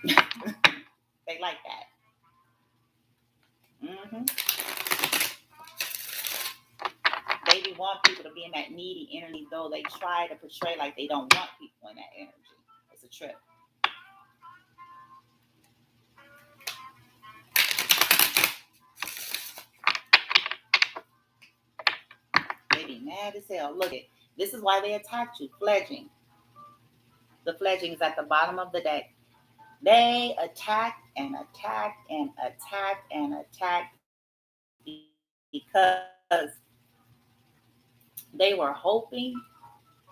They like that. They do want people to be in that needy energy, though they try to portray like they don't want people in that energy. It's a trip. They be mad as hell. Look it. This is why they attacked you. Fledging. The fledging is at the bottom of the deck. They attacked and attacked and attacked and attacked because they were hoping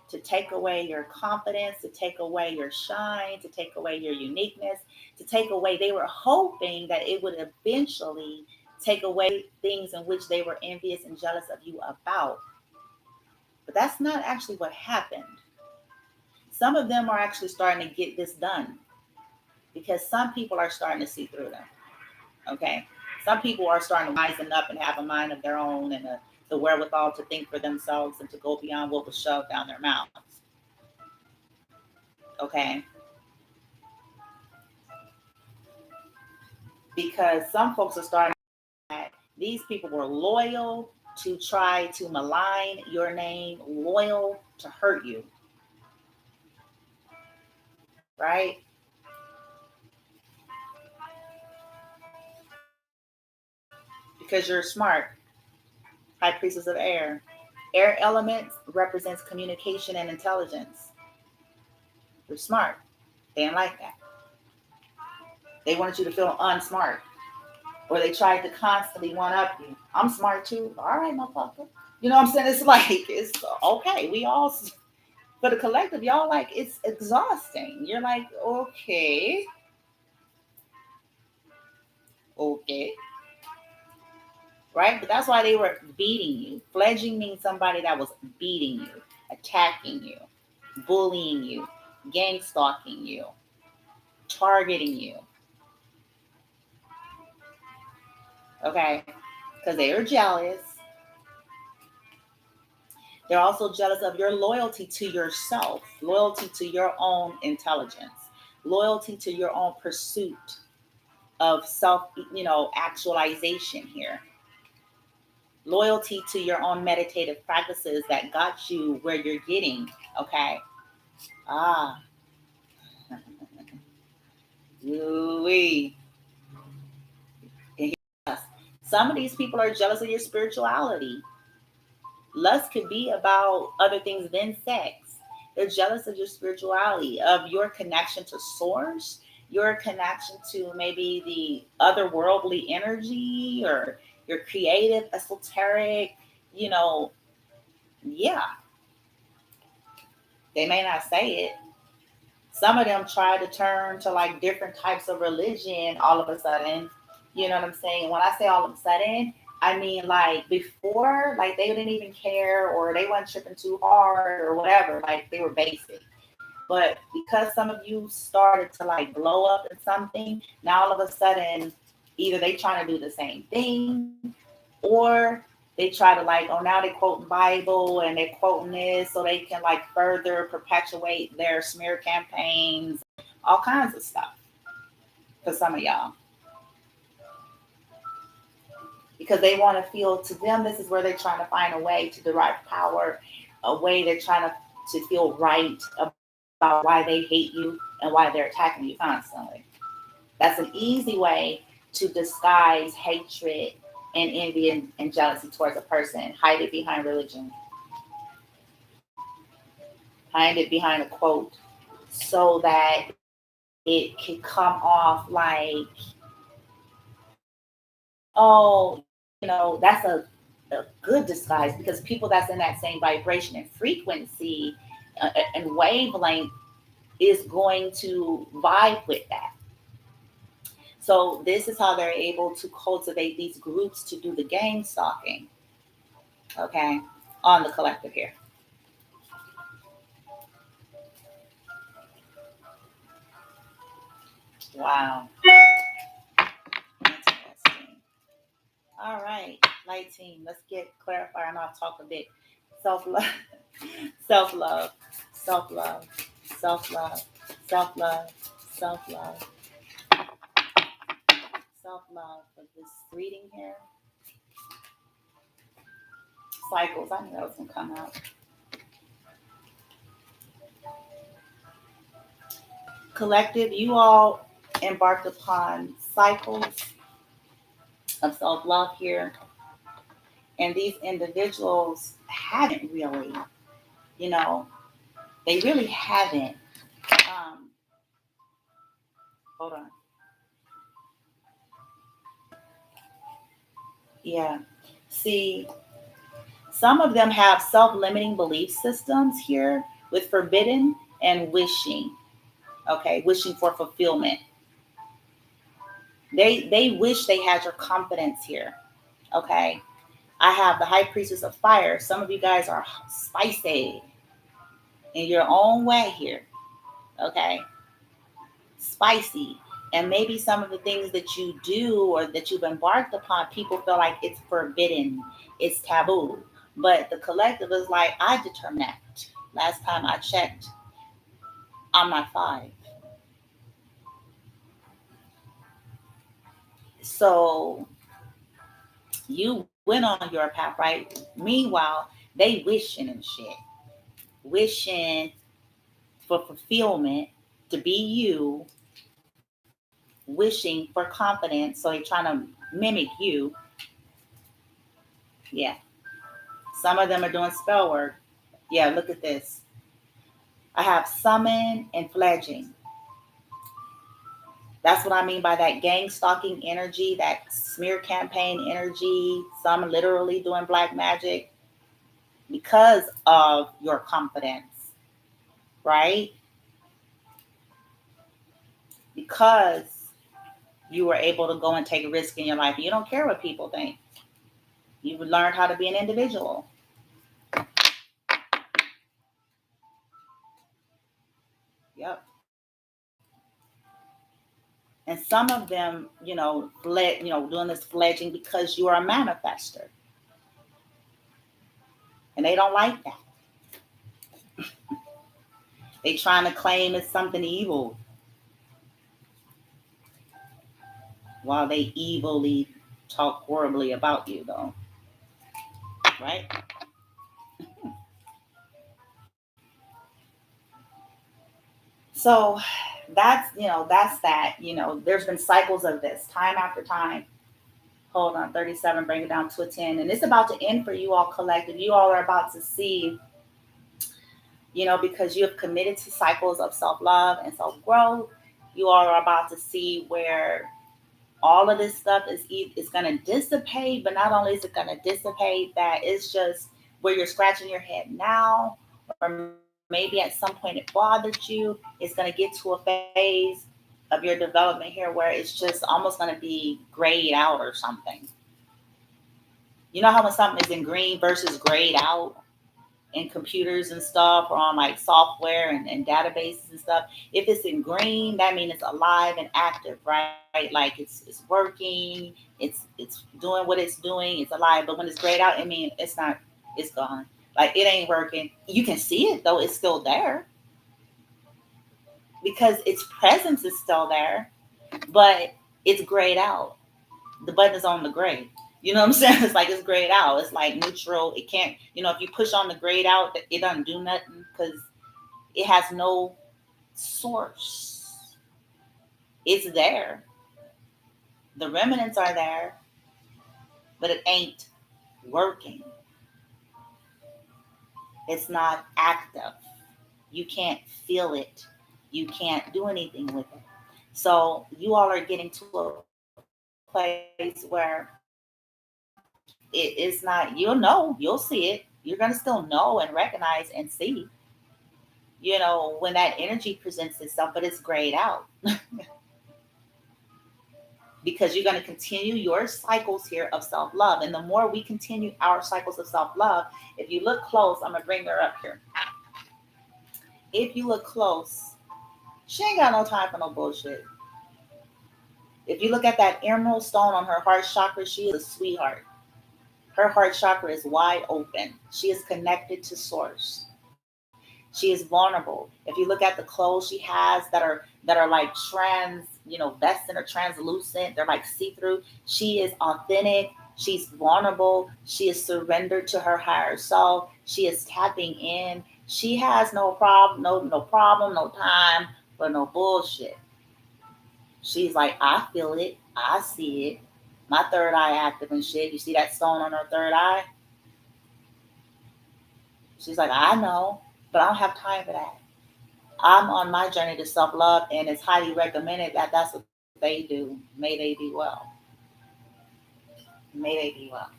to take away your confidence, to take away your shine, to take away your uniqueness, to take away. They were hoping that it would eventually take away things in which they were envious and jealous of you about. But that's not actually what happened. Some of them are actually starting to get this done because some people are starting to see through them. Okay. Some people are starting to wisen up and have a mind of their own and the wherewithal to think for themselves and to go beyond what was shoved down their mouths. Okay? Because some folks are starting that these people were loyal to try to malign your name, loyal to hurt you. Right? Because you're smart. High Priestess of Air. Air element represents communication and intelligence. You're smart. They didn't like that. They wanted you to feel unsmart. Or they tried to constantly one up you. I'm smart too. All right, motherfucker. You know what I'm saying? It's like, it's okay. We all, for the collective, y'all like, it's exhausting. You're like, okay. Okay. Right? But that's why they were beating you. Fledging means somebody that was beating you, attacking you, bullying you, gang stalking you, targeting you. Okay? Because they are jealous. They're also jealous of your loyalty to yourself, loyalty to your own intelligence, loyalty to your own pursuit of self, actualization here. Loyalty to your own meditative practices that got you where you're getting. Okay. Ah. Ooh-wee. Some of these people are jealous of your spirituality. Lust could be about other things than sex. They're jealous of your spirituality, of your connection to source, your connection to maybe the otherworldly energy or your creative, esoteric, yeah. They may not say it. Some of them try to turn to like different types of religion all of a sudden. You know what I'm saying? When I say all of a sudden, I mean like before, like they didn't even care or they weren't tripping too hard or whatever. Like they were basic. But because some of you started to like blow up in something, now all of a sudden, either they trying to do the same thing or they try to like, oh, now they quoting Bible and they're quoting this so they can like further perpetuate their smear campaigns, all kinds of stuff for some of y'all. Because they want to feel, to them, this is where they're trying to find a way to derive power, a way they're trying to feel right about why they hate you and why they're attacking you constantly. That's an easy way to disguise hatred and envy and jealousy towards a person. Hide it behind religion. Hide it behind a quote so that it can come off like, oh, that's a good disguise, because people that's in that same vibration and frequency and wavelength is going to vibe with that. So this is how they're able to cultivate these groups to do the gang stalking, okay, on the collective here. Wow. Interesting. All right, light team, let's get clarified. I know I've talked a bit. Self-love, self-love, self-love, self-love, self-love, self-love, self-love for this reading here. Cycles, I knew that was going to come out. Collective, you all embarked upon cycles of self-love here. And these individuals haven't really, they really haven't. Hold on. Yeah. See, some of them have self-limiting belief systems here with forbidden and wishing. Okay, wishing for fulfillment. They wish they had your confidence here. Okay. I have the High Priestess of Fire. Some of you guys are spicy in your own way here. Okay. Spicy. And maybe some of the things that you do or that you've embarked upon, people feel like it's forbidden, it's taboo. But the collective is like, I determined that. Last time I checked, I'm not five. So you went on your path, right? Meanwhile, they wishing and shit. Wishing for fulfillment, to be you, wishing for confidence. So they're trying to mimic you. Yeah. Some of them are doing spell work. Yeah, look at this. I have summon and fledging. That's what I mean by that gang stalking energy, that smear campaign energy. Some literally doing black magic because of your confidence, right? Because you were able to go and take a risk in your life. You don't care what people think. You've learned how to be an individual. Yep. And some of them, doing this pledging because you are a manifester. And they don't like that. They trying to claim it's something evil while they evilly talk horribly about you, though. Right? So that's that. There's been cycles of this time after time. Hold on, 37, bring it down to a 10. And it's about to end for you all collective. You all are about to see, because you have committed to cycles of self love and self growth. You all are about to see where all of this stuff is going to dissipate, but not only is it going to dissipate, that it's just where you're scratching your head now, or maybe at some point it bothered you. It's going to get to a phase of your development here where it's just almost going to be grayed out or something. You know how when something is in green versus grayed out in computers and stuff, or on like software and databases and stuff? If it's in green, that means it's alive and active, right? Like it's working, it's doing what it's doing, it's alive. But when it's grayed out, it means it's not, it's gone. Like it ain't working. You can see it though, it's still there because its presence is still there, but it's grayed out. The button is on the gray. You know what I'm saying? It's like it's grayed out. It's like neutral. It can't, if you push on the grayed out, it doesn't do nothing because it has no source. It's there. The remnants are there, but it ain't working. It's not active. You can't feel it. You can't do anything with it. So you all are getting to a place where it is not, you'll see it. You're going to still know and recognize and see, when that energy presents itself, but it's grayed out. Because you're going to continue your cycles here of self-love. And the more we continue our cycles of self-love, if you look close, I'm going to bring her up here. If you look close, she ain't got no time for no bullshit. If you look at that emerald stone on her heart chakra, she is a sweetheart. Her heart chakra is wide open. She is connected to source. She is vulnerable. If you look at the clothes she has that are like vested or translucent, they're like see-through. She is authentic. She's vulnerable. She is surrendered to her higher self. She is tapping in. She has no problem, no problem, no time for no bullshit. She's like, I feel it. I see it. My third eye active and shit. You see that stone on her third eye? She's like, I know, but I don't have time for that. I'm on my journey to self love, and it's highly recommended that that's what they do. May they be well. May they be well.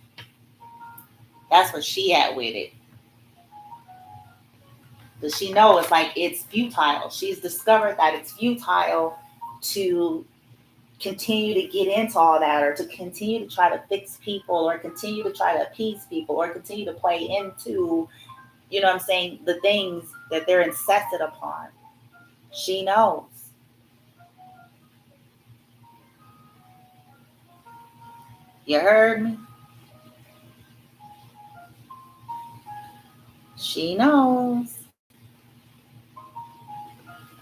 That's where she at with it. Because she knows it's like it's futile. She's discovered that it's futile to continue to get into all that, or to continue to try to fix people, or continue to try to appease people, or continue to play into, what I'm saying, the things that they're insisted upon. She knows. You heard me? She knows.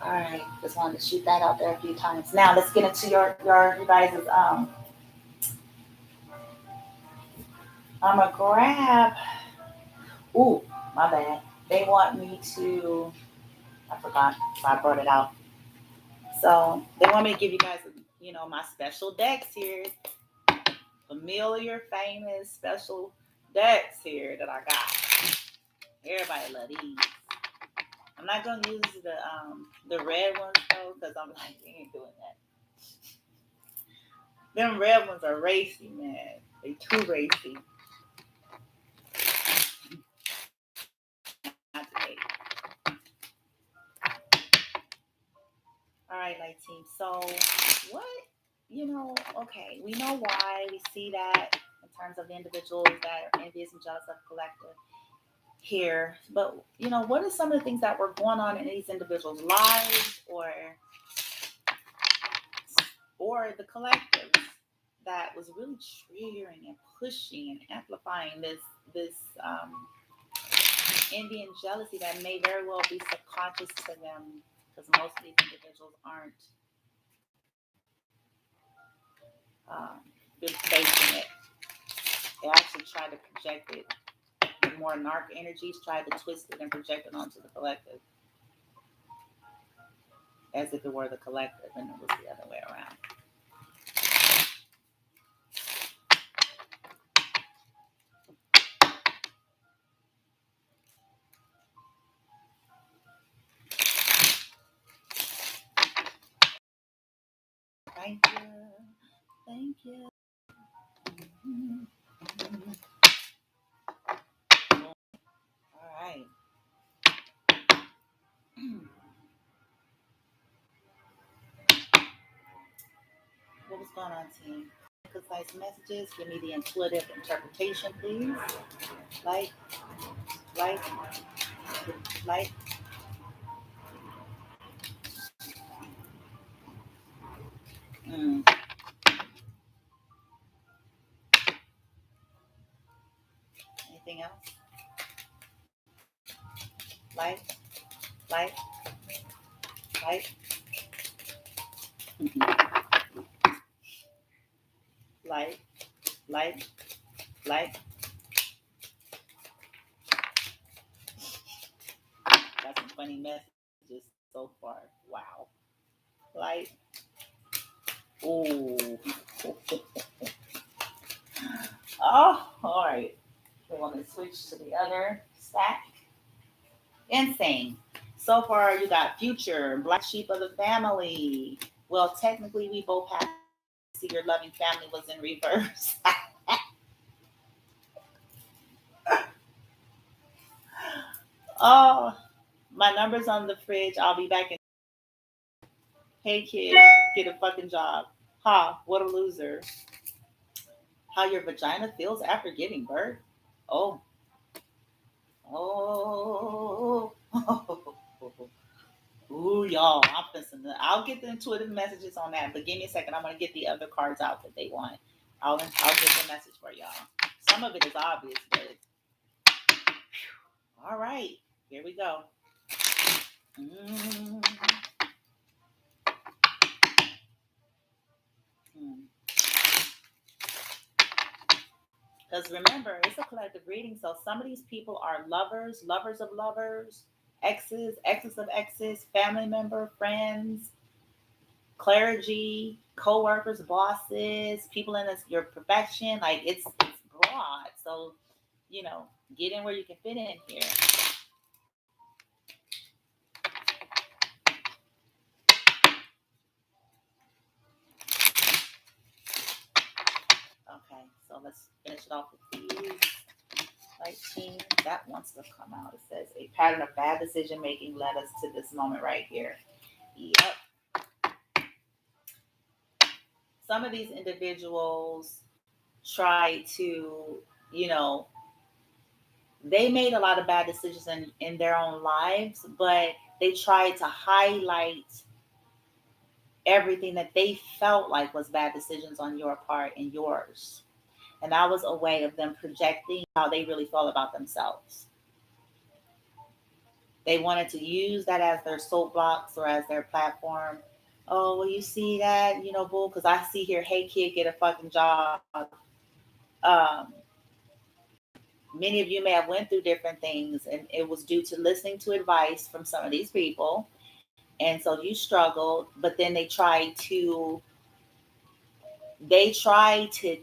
All right, just wanted to shoot that out there a few times. Now let's get into your you guys' I'm gonna grab. Ooh, my bad. They want me to. I forgot. So I brought it out. So they want me to give you guys, my special decks here, familiar, famous, special decks here that I got. Everybody love these. I'm not gonna use the red ones though, because I'm like, we ain't doing that. Them red ones are racy, man. They too racy. Not today. All right, light team. So what? Okay, we know why we see that in terms of the individuals that are envious and jealous of collective here. But what are some of the things that were going on in these individuals' lives, or the collective that was really triggering and pushing and amplifying this envy and jealousy that may very well be subconscious to them, because most of these individuals aren't good facing it. They actually try to project it. The more narc energies try to twist it and project it onto the collective, as if it were the collective and it was the other way around. Thank you. Thank you. All right. What was going on, team? Concise messages. Give me the intuitive interpretation, please. Light, light, light. Mm. Anything else? Light, light, light. Light, light, light. Got some funny messages so far. Wow. Light. Ooh. Oh, all right. We want to switch to the other stack. Insane. So far, you got future, black sheep of the family. Well, technically, we both have to see your loving family was in reverse. Oh, my number's on the fridge. I'll be back in. Hey, kid, get a fucking job. Ha, what a loser. How your vagina feels after giving birth? Oh, oh. Ooh, y'all, I'm fixing to. I'll get the intuitive messages on that, but give me a second. I'm gonna get the other cards out that they want. I'll get the message for y'all. Some of it is obvious, but all right, here we go. Mm-hmm. Because remember, it's a collective reading, so some of these people are lovers, lovers of lovers, exes, exes of exes, family member, friends, clergy, co-workers, bosses, people in your profession. Like it's broad. So, you know, get in where you can fit in here. Okay, so let's finish it off with these. 19, that wants to come out. It says a pattern of bad decision making led us to this moment right here. Yep. Some of these individuals try to, you know, they made a lot of bad decisions in their own lives, but they tried to highlight everything that they felt like was bad decisions on your part and yours. And that was a way of them projecting how they really felt about themselves. They wanted to use that as their soapbox or as their platform. Oh, well, you see that, bull, because I see here, hey, kid, get a fucking job. Um, Many of you may have went through different things, and it was due to listening to advice from some of these people. And so you struggled, but then they try to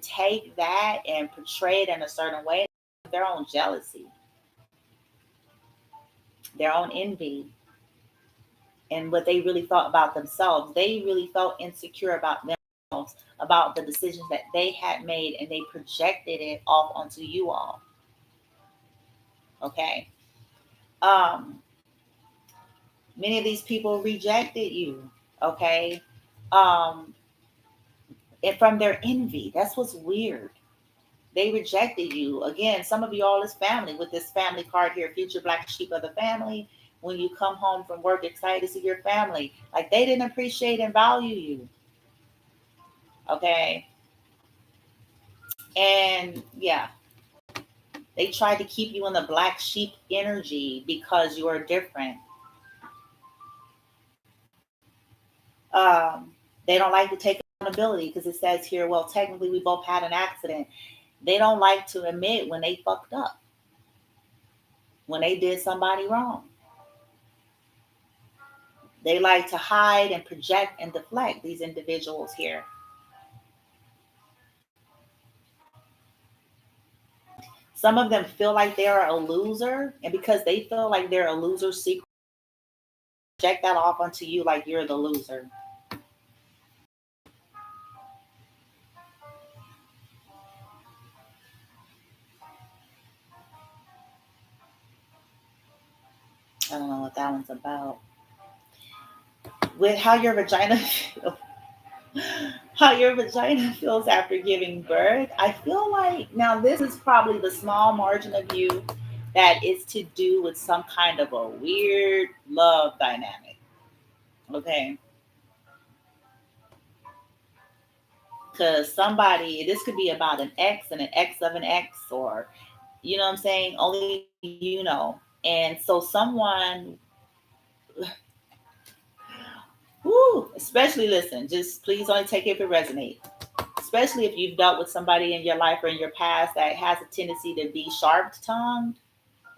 take that and portray it in a certain way, their own jealousy, their own envy, and what they really thought about themselves. They really felt insecure about themselves, about the decisions that they had made, and they projected it off onto you all. Okay. Um, Many of these people rejected you. Okay. Um, and from their envy. That's what's weird. They rejected you. Again, some of you all is family with this family card here, future black sheep of the family. When you come home from work excited to see your family, like they didn't appreciate and value you. Okay. And yeah, they tried to keep you in the black sheep energy because you are different. Um, they don't like to take accountability because it says here, well, technically we both had an accident. They don't like to admit when they fucked up, when they did somebody wrong. They like to hide and project and deflect, these individuals here. Some of them feel like they're a loser, and because they feel like they're a loser, secret project that off onto you like you're the loser. I don't know what that one's about. With how your vagina feels, how your vagina feels after giving birth, I feel like now this is probably the small margin of you that is to do with some kind of a weird love dynamic. Okay. Because somebody, this could be about an ex and an ex of an ex, or, you know what I'm saying? Only you know. And so someone, whoo, especially listen, just please only take it if it resonates. Especially if you've dealt with somebody in your life or in your past that has a tendency to be sharp tongued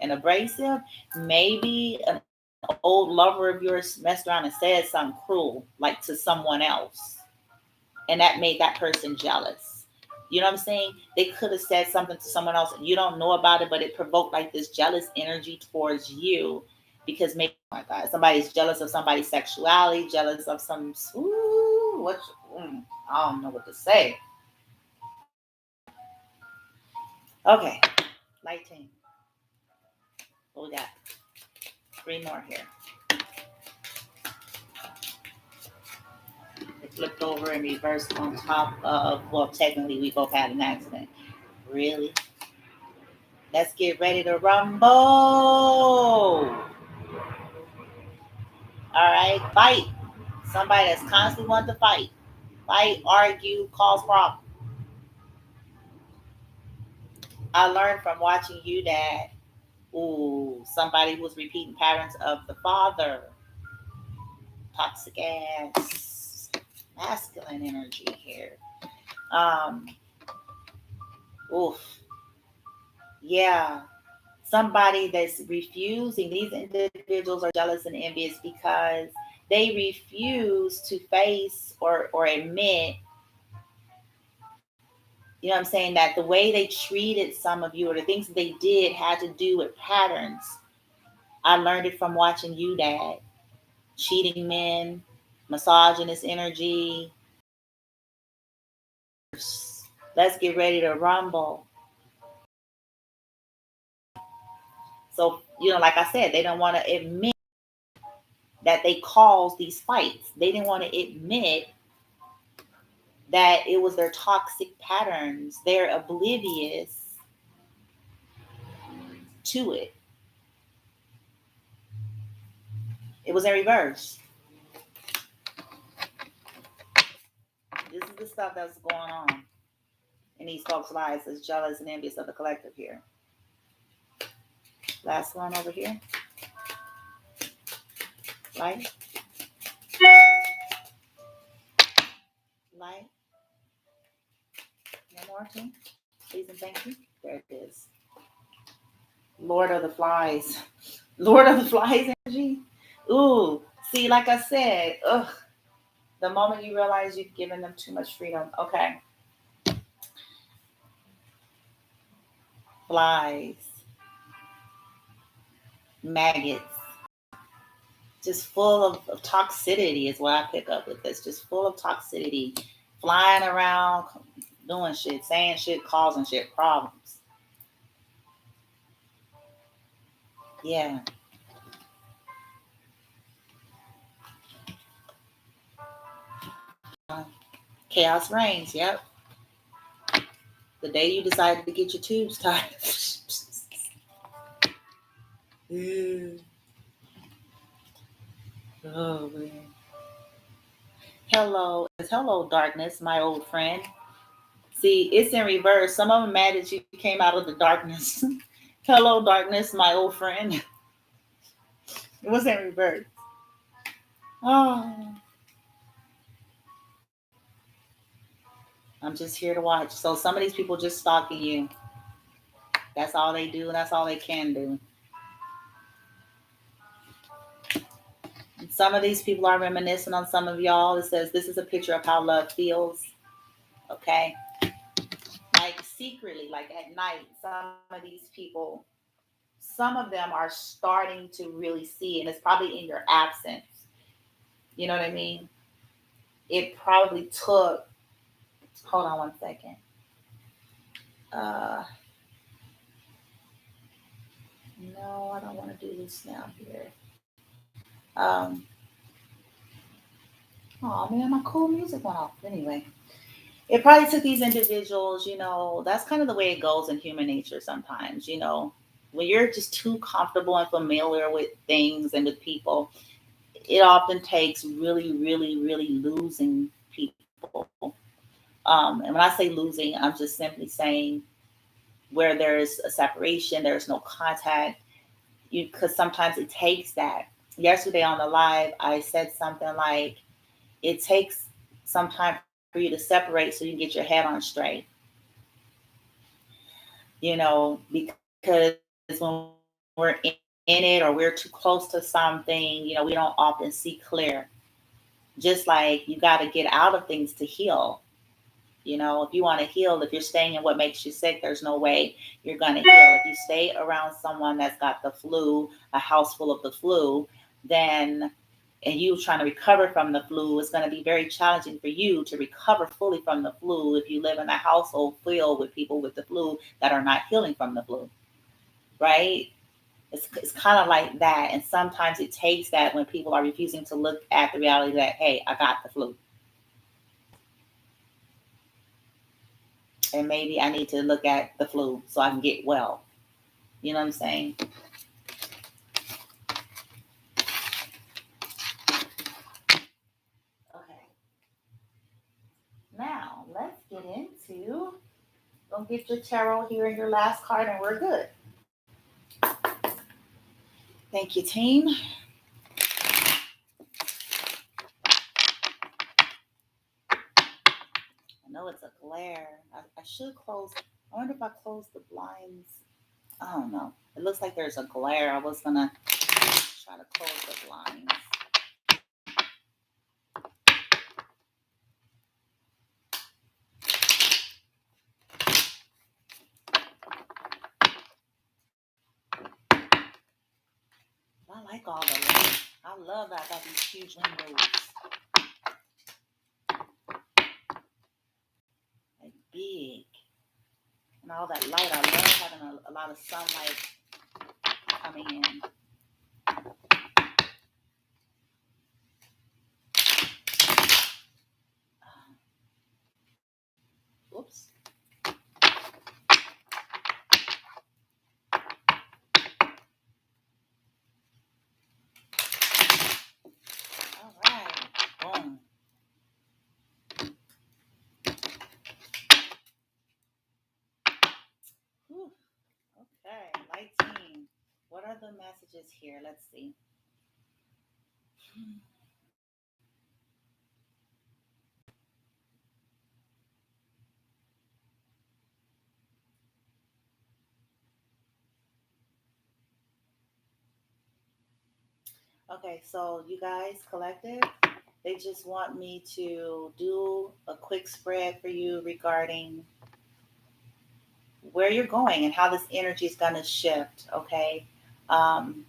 and abrasive. Maybe an old lover of yours messed around and said something cruel, like to someone else, and that made that person jealous. You know what I'm saying? They could have said something to someone else and you don't know about it, but it provoked like this jealous energy towards you because maybe, oh my God, somebody's jealous of somebody's sexuality, jealous of some, ooh, what, I don't know what to say. Okay, light team. What we got? Three more here. It flipped over and reversed on top of, well, technically we both had an accident. Really? Let's get ready to rumble. All right, fight. Somebody that's constantly wanting to fight. Fight, argue, cause problems. I learned from watching you that, ooh, somebody who was repeating patterns of the father. Toxic ass. Masculine energy here. Um, oof. Yeah. Somebody that's refusing, these individuals are jealous and envious because they refuse to face or admit, you know what I'm saying, that the way they treated some of you or the things that they did had to do with patterns. I learned it from watching you, Dad. Cheating men, misogynist energy. Let's get ready to rumble. So, like I said, they don't want to admit that they caused these fights. They didn't want to admit that it was their toxic patterns. They're oblivious to it. It was in reverse. This is the stuff that's going on. in these folks' lives is jealous and envious of the collective here. Last one over here. Light. Light. One more thing. Please and thank you. There it is. Lord of the Flies. Lord of the Flies energy. Ooh. See, like I said, the moment you realize you've given them too much freedom. Okay. Flies. Maggots. Just full of toxicity is what I pick up with this. Just full of toxicity. Flying around, doing shit, saying shit, causing shit, problems. Yeah. Chaos reigns. Yep. The day you decided to get your tubes tied. Oh man. Hello, darkness, my old friend. See, it's in reverse. Some of them mad that you came out of the darkness. Hello, darkness, my old friend. It was in reverse. Oh, I'm just here to watch. So some of these people just stalking you. That's all they do. That's all they can do. And some of these people are reminiscing on some of y'all. It says this is a picture of how love feels. Okay. Like secretly, like at night, some of these people, some of them are starting to really see, and it's probably in your absence. You know what I mean? It probably took, hold on one second. Uh, no, I don't want to do this now here. Um, oh man, my cool music went off. Anyway, it probably took these individuals, that's kind of the way it goes in human nature sometimes, when you're just too comfortable and familiar with things and with people, it often takes really, really, really losing people. And when I say losing, I'm just simply saying where there's a separation, there's no contact, because sometimes it takes that. Yesterday on the live, I said something like, it takes some time for you to separate so you can get your head on straight. Because when we're in it or we're too close to something, we don't often see clear. Just like you got to get out of things to heal. If you want to heal, if you're staying in what makes you sick, there's no way you're going to heal. If you stay around someone that's got the flu, a house full of the flu, then, and you trying to recover from the flu, it's going to be very challenging for you to recover fully from the flu if you live in a household filled with people with the flu that are not healing from the flu, right? It's kind of like that. And sometimes it takes that when people are refusing to look at the reality that, hey, I got the flu. And maybe I need to look at the flu so I can get well. You know what I'm saying? Okay. Now, let's get into, don't get your tarot here in your last card and we're good. Thank you, team. I know it's a glare. I should close. I wonder if I close the blinds. I don't know. It looks like there's a glare. I was going to try to close the blinds. I like all the light. I love that about these huge windows. Like big. And all that light. I love having a lot of sunlight coming in. Whoops. All right. Boom. the messages here? Let's see. Okay, so you guys, collective, they just want me to do a quick spread for you regarding where you're going and how this energy is going to shift, okay? Um,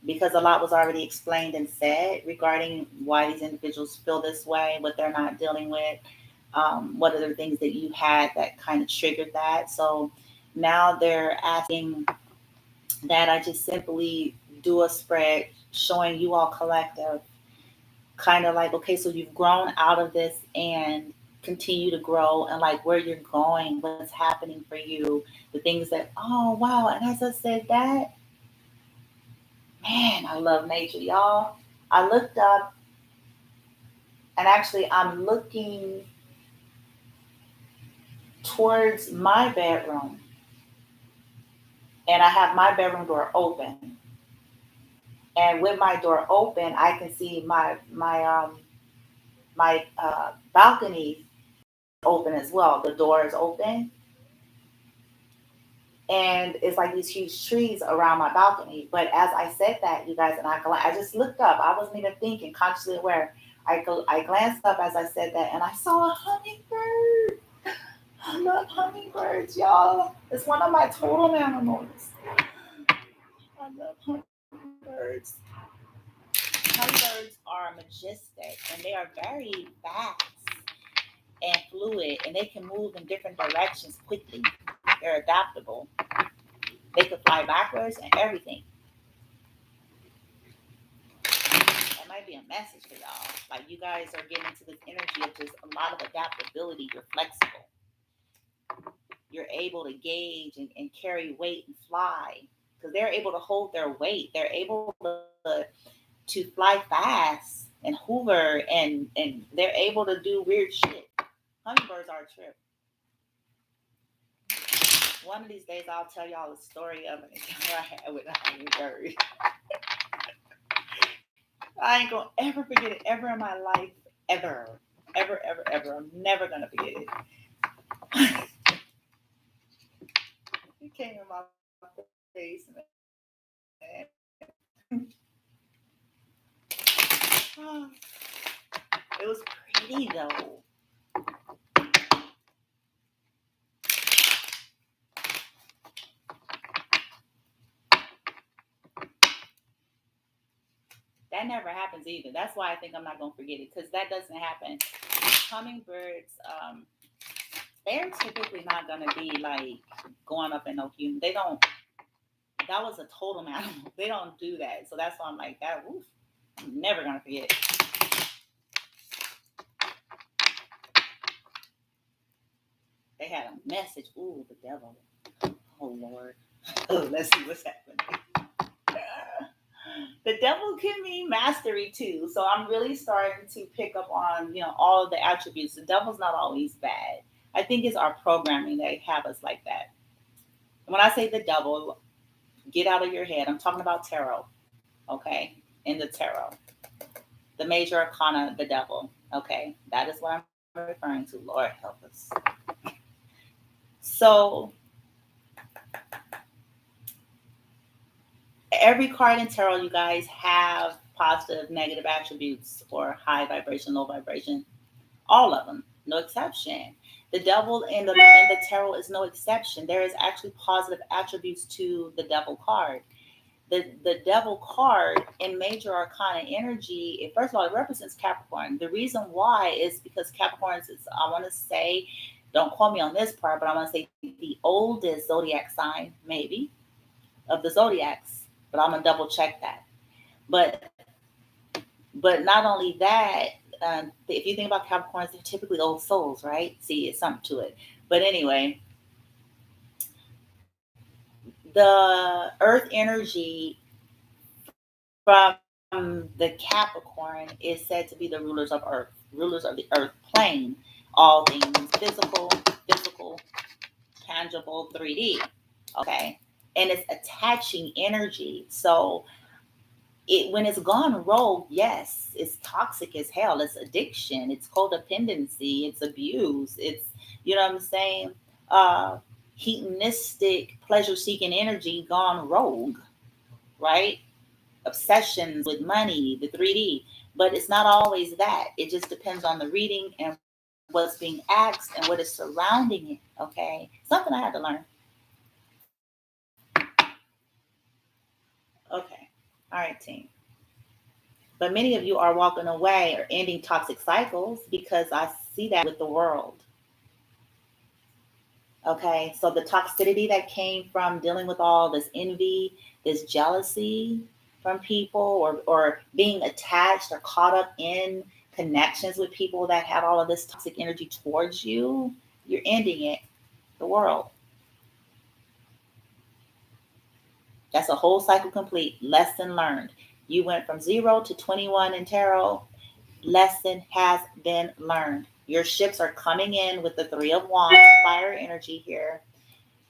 because a lot was already explained and said regarding why these individuals feel this way, what they're not dealing with, what are the things that you had that kind of triggered that. So now they're asking that I just simply do a spread showing you all collective, kind of like, okay, so you've grown out of this and continue to grow, and like where you're going, what's happening for you, the things that, oh, wow. And as I said that, man, I love nature, y'all. I looked up, and actually, I'm looking towards my bedroom, and I have my bedroom door open. And with my door open, I can see my balcony open as well. The door is open, and it's like these huge trees around my balcony. But as I said that, you guys, and I just looked up. I wasn't even thinking, consciously aware. I glanced up as I said that, and I saw a hummingbird. I love hummingbirds, y'all. It's one of my totem animals. I love hummingbirds. Hummingbirds are majestic, and they are very fast and fluid, and they can move in different directions quickly. They're adaptable. They can fly backwards and everything. That might be a message for y'all. Like, you guys are getting into this energy of just a lot of adaptability. You're flexible. You're able to gauge and carry weight and fly because they're able to hold their weight. They're able to fly fast and hover, and they're able to do weird shit. Hummingbirds are a trip. One of these days, I'll tell y'all a story of an encounter I had with a hummingbird. I ain't gonna ever forget it ever in my life, ever, ever, ever, ever. I'm never gonna forget it. It came in my face, man. Oh, it was pretty though. That never happens either. That's why I think I'm not gonna forget it because that doesn't happen. Hummingbirds, they're typically not gonna be like going up in no human. They don't. That was a totem animal. They don't do that. So that's why I'm like that. Oof, I'm never gonna forget it. They had a message. Ooh, the devil. Oh Lord. Oh, let's see what's happening. The devil can mean mastery too. So I'm really starting to pick up on, all of the attributes. The devil's not always bad. I think it's our programming that have us like that. When I say the devil, get out of your head. I'm talking about tarot. Okay? In the tarot. The major arcana, the devil. Okay? That is what I'm referring to. Lord help us. So every card in tarot, you guys, have positive, negative attributes, or high vibration, low vibration. All of them, no exception. The devil in the tarot is no exception. There is actually positive attributes to the devil card. The devil card in major arcana energy, first of all, it represents Capricorn. The reason why is because Capricorns is, I want to say, don't quote me on this part, but I want to say the oldest zodiac sign, maybe, of the zodiacs. But I'm gonna double check that. But not only that, if you think about Capricorns, they're typically old souls, right? See, it's something to it. But anyway, the earth energy from the Capricorn is said to be the rulers of earth, rulers of the earth plane, all things physical, tangible, 3D. Okay. and it's attaching energy. So when it's gone rogue, yes, it's toxic as hell. It's addiction. It's codependency. It's abuse. It's, you know what I'm saying? Uh, Hedonistic, pleasure-seeking energy gone rogue, right? Obsessions with money, the 3D. But it's not always that. It just depends on the reading and what's being asked and what is surrounding it. Okay, something I had to learn. Okay, all right, team. But many of you are walking away or ending toxic cycles because I see that with the world. Okay, so the toxicity that came from dealing with all this envy, this jealousy from people, or being attached or caught up in connections with people that have all of this toxic energy towards you, you're ending it, the world. That's a whole cycle complete. Lesson learned. You went from 0 to 21 in tarot. Lesson has been learned. Your ships are coming in with the 3 of Wands, fire energy here.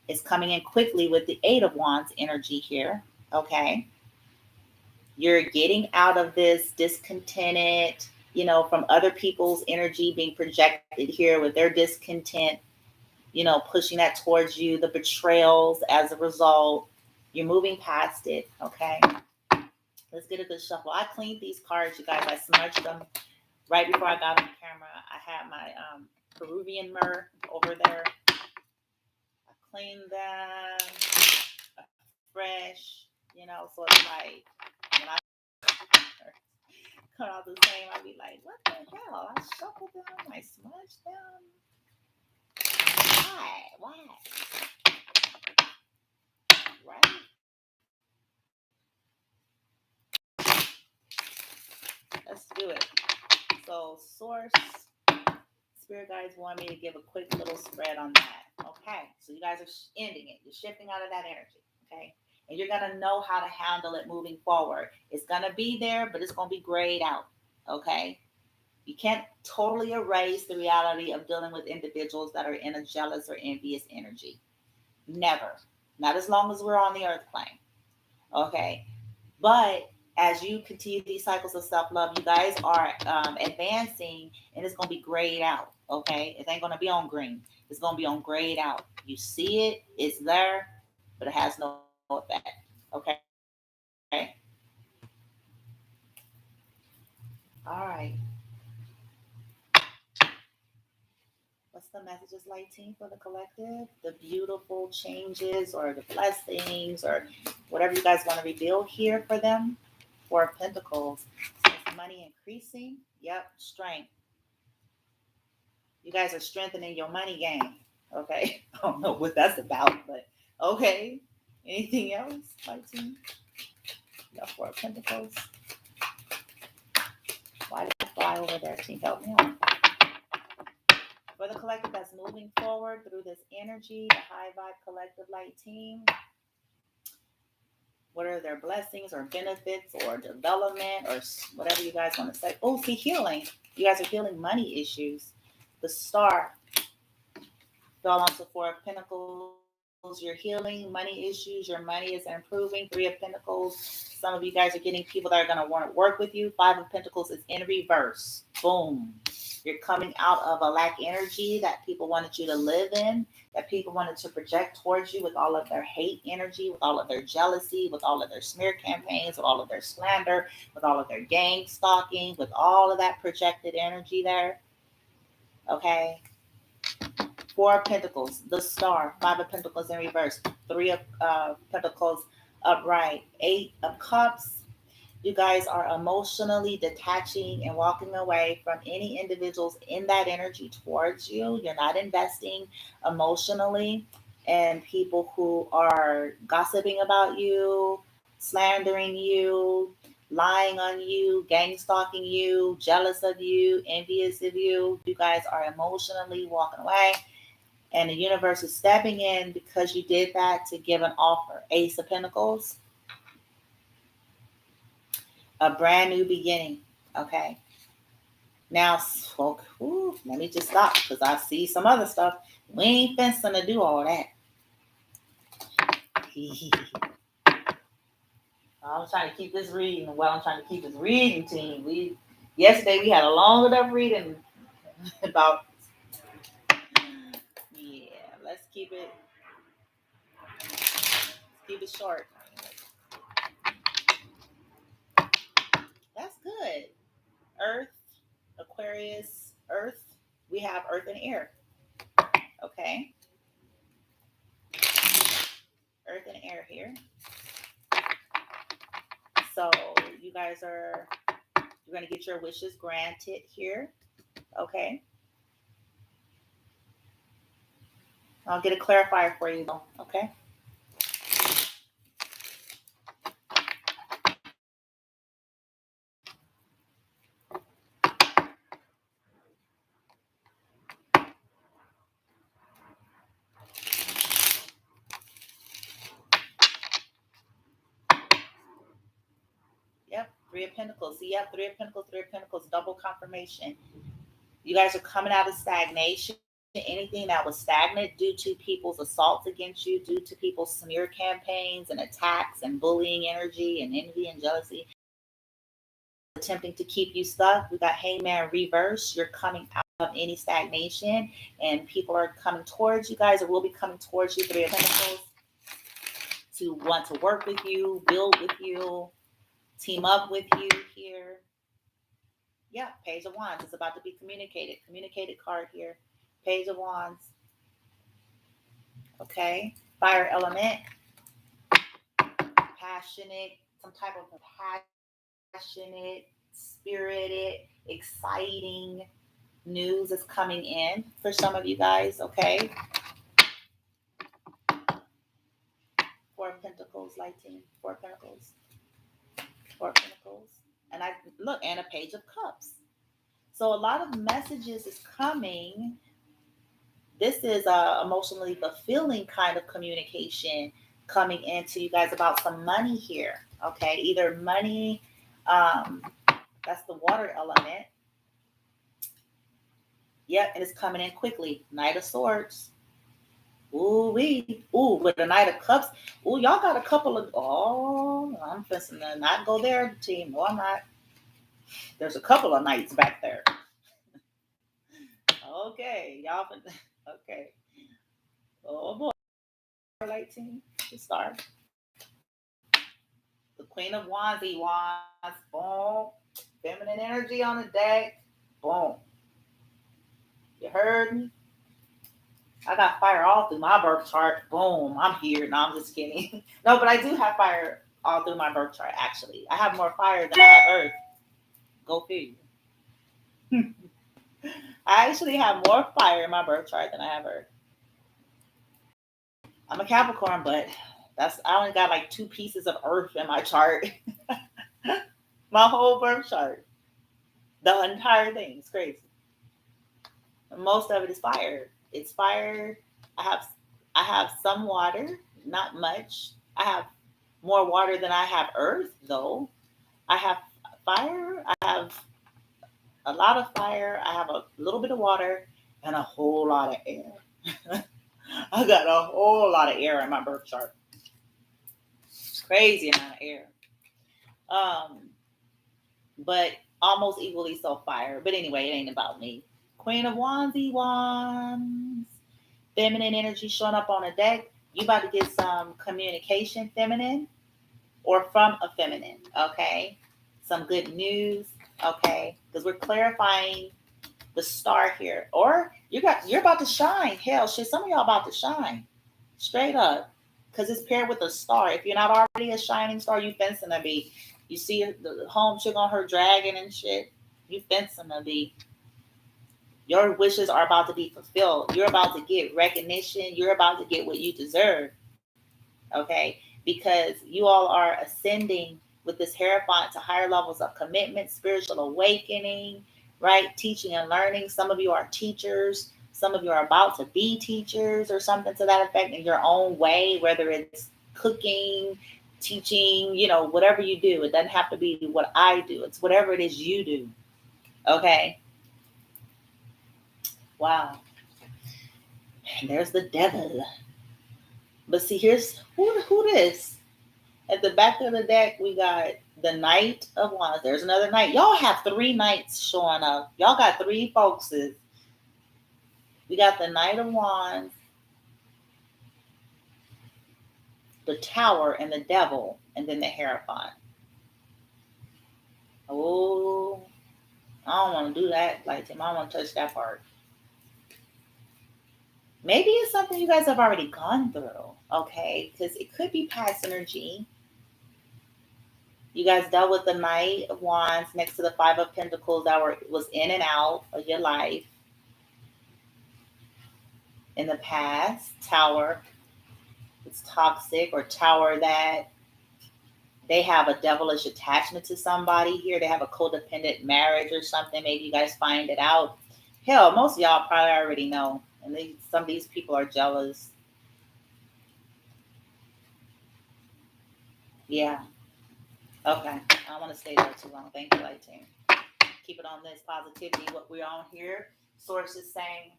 It's coming in quickly with the 8 of Wands energy here. Okay. You're getting out of this discontented, from other people's energy being projected here with their discontent, pushing that towards you, the betrayals as a result. You're moving past it. Okay. Let's get a good shuffle. I cleaned these cards, you guys. I smudged them right before I got on camera. I had my Peruvian myrrh over there. I cleaned them fresh, so it's like when I come out the same, I'd be like, what the hell? I shuffled them, I smudged them. Why? Right? Let's do it. So, source, spirit guides want me to give a quick little spread on that. Okay, so you guys are ending it. You're shifting out of that energy. Okay, and you're gonna know how to handle it moving forward. It's gonna be there, but it's gonna be grayed out. Okay, you can't totally erase the reality of dealing with individuals that are in a jealous or envious energy. Never. Not as long as we're on the earth plane. Okay. But as you continue these cycles of self love, you guys are advancing, and it's going to be grayed out. Okay. It ain't going to be on green, it's going to be on grayed out. You see it, it's there, but it has no effect. Okay. All right. What's the messages, light team, for the collective? The beautiful changes or the blessings or whatever you guys want to reveal here for them. Four of Pentacles. Is money increasing? Yep. Strength. You guys are strengthening your money game. Okay. I don't know what that's about, but okay. Anything else, light team? Yeah, Four of Pentacles. Why did I fly over there? Team, help me out. For the collective that's moving forward through this energy, the high vibe collective light team, what are their blessings or benefits or development or whatever you guys want to say? Oh, see, healing. You guys are healing money issues. The star fell onto Four of Pentacles. You're healing money issues. Your money is improving. Three of Pentacles. Some of you guys are getting people that are going to want to work with you. Five of Pentacles is in reverse. Boom. You're coming out of a lack energy that people wanted you to live in, that people wanted to project towards you with all of their hate energy, with all of their jealousy, with all of their smear campaigns, with all of their slander, with all of their gang stalking, with all of that projected energy there. Okay. Four of Pentacles, the star. Five of Pentacles in reverse. Three of Pentacles upright. Eight of Cups. You guys are emotionally detaching and walking away from any individuals in that energy towards you. You're not investing emotionally in people who are gossiping about you, slandering you, lying on you, gang stalking you, jealous of you, envious of you. You guys are emotionally walking away. And the universe is stepping in because you did that to give an offer. Ace of Pentacles. A brand new beginning. Okay. Now, let me just stop because I see some other stuff. We ain't fencing to do all that. I'm trying to keep this reading. Well, I'm trying to keep this reading team. Yesterday we had a long enough reading about. Yeah, let's keep it short. That's good. Earth, Aquarius, Earth. We have Earth and Air. Okay, Earth and Air here. So you guys you're gonna get your wishes granted here. Okay. I'll get a clarifier for you though. Okay. Yep. Three of Pentacles. See, yep. Three of Pentacles. Three of Pentacles. Double confirmation. You guys are coming out of stagnation. Anything that was stagnant due to people's assaults against you, due to people's smear campaigns and attacks and bullying energy and envy and jealousy, attempting to keep you stuck. We got Hangman reverse. You're coming out of any stagnation and people are coming towards you guys or will be coming towards you. Three of Pentacles to want to work with you, build with you, team up with you here. Yeah, Page of Wands. It's about to be communicated. Communicated card here. Page of Wands. Okay. Fire element. Passionate. Some type of passionate, spirited, exciting news is coming in for some of you guys. Okay. Four of Pentacles, lighting. Four of Pentacles. Four of Pentacles. And I look, and a Page of Cups. So a lot of messages is coming. This is a emotionally fulfilling kind of communication coming into you guys about some money here. Okay, either money, that's the water element. Yep, and it's coming in quickly. Knight of Swords. Ooh, with the Knight of Cups. Ooh, y'all got a couple of. Oh, I'm fixing to not go there, team. No, I'm not. There's a couple of knights back there. Okay, y'all. Okay. Oh boy. Light team. The star. The Queen of Wands, Wands, boom. Feminine energy on the deck, boom. You heard me? I got fire all through my birth chart, boom. I'm here. No, I'm just kidding. No, but I do have fire all through my birth chart, actually. I have more fire than I have earth. Go figure. I actually have more fire in my birth chart than I have earth. I'm a Capricorn, but I only got like 2 pieces of earth in my chart. My whole birth chart. The entire thing. It's crazy. Most of it is fire. It's fire. I have some water, not much. I have more water than I have earth, though. I have fire. I have a lot of fire. I have a little bit of water and a whole lot of air. I got a whole lot of air in my birth chart. Crazy amount of air. But almost equally so fire. But anyway, it ain't about me. Queen of Wands, Wands. Feminine energy showing up on a deck. You about to get some communication feminine or from a feminine, okay? Some good news, okay? Because we're clarifying the star here. Or you're about to shine. Hell, shit, some of y'all about to shine. Straight up. Because it's paired with a star. If you're not already a shining star, you fencing to be. You see the home chick on her dragon and shit. You fencing to be. Your wishes are about to be fulfilled. You're about to get recognition. You're about to get what you deserve. Okay? Because you all are ascending with this Hierophant to higher levels of commitment, spiritual awakening, right? Teaching and learning. Some of you are teachers. Some of you are about to be teachers or something to that effect in your own way, whether it's cooking, teaching, whatever you do. It doesn't have to be what I do. It's whatever it is you do. Okay? Wow. And there's the devil. But see, here's who this. At the back of the deck, we got the Knight of Wands. There's another knight. Y'all have three knights showing up. Y'all got three focuses. We got the Knight of Wands, the Tower, and the Devil, and then the Hierophant. Oh, I don't want to do that, like Tim. I don't want to touch that part. Maybe it's something you guys have already gone through, okay? Because it could be past energy. You guys dealt with the Knight of Wands next to the Five of Pentacles that was in and out of your life in the past. Tower, it's toxic, or Tower that they have a devilish attachment to somebody here. They have a codependent marriage or something. Maybe you guys find it out. Hell, most of y'all probably already know. And some of these people are jealous. Yeah. Okay. I don't want to stay there too long. Thank you, Light Team. Keep it on this positivity. What we're on here. Source is saying,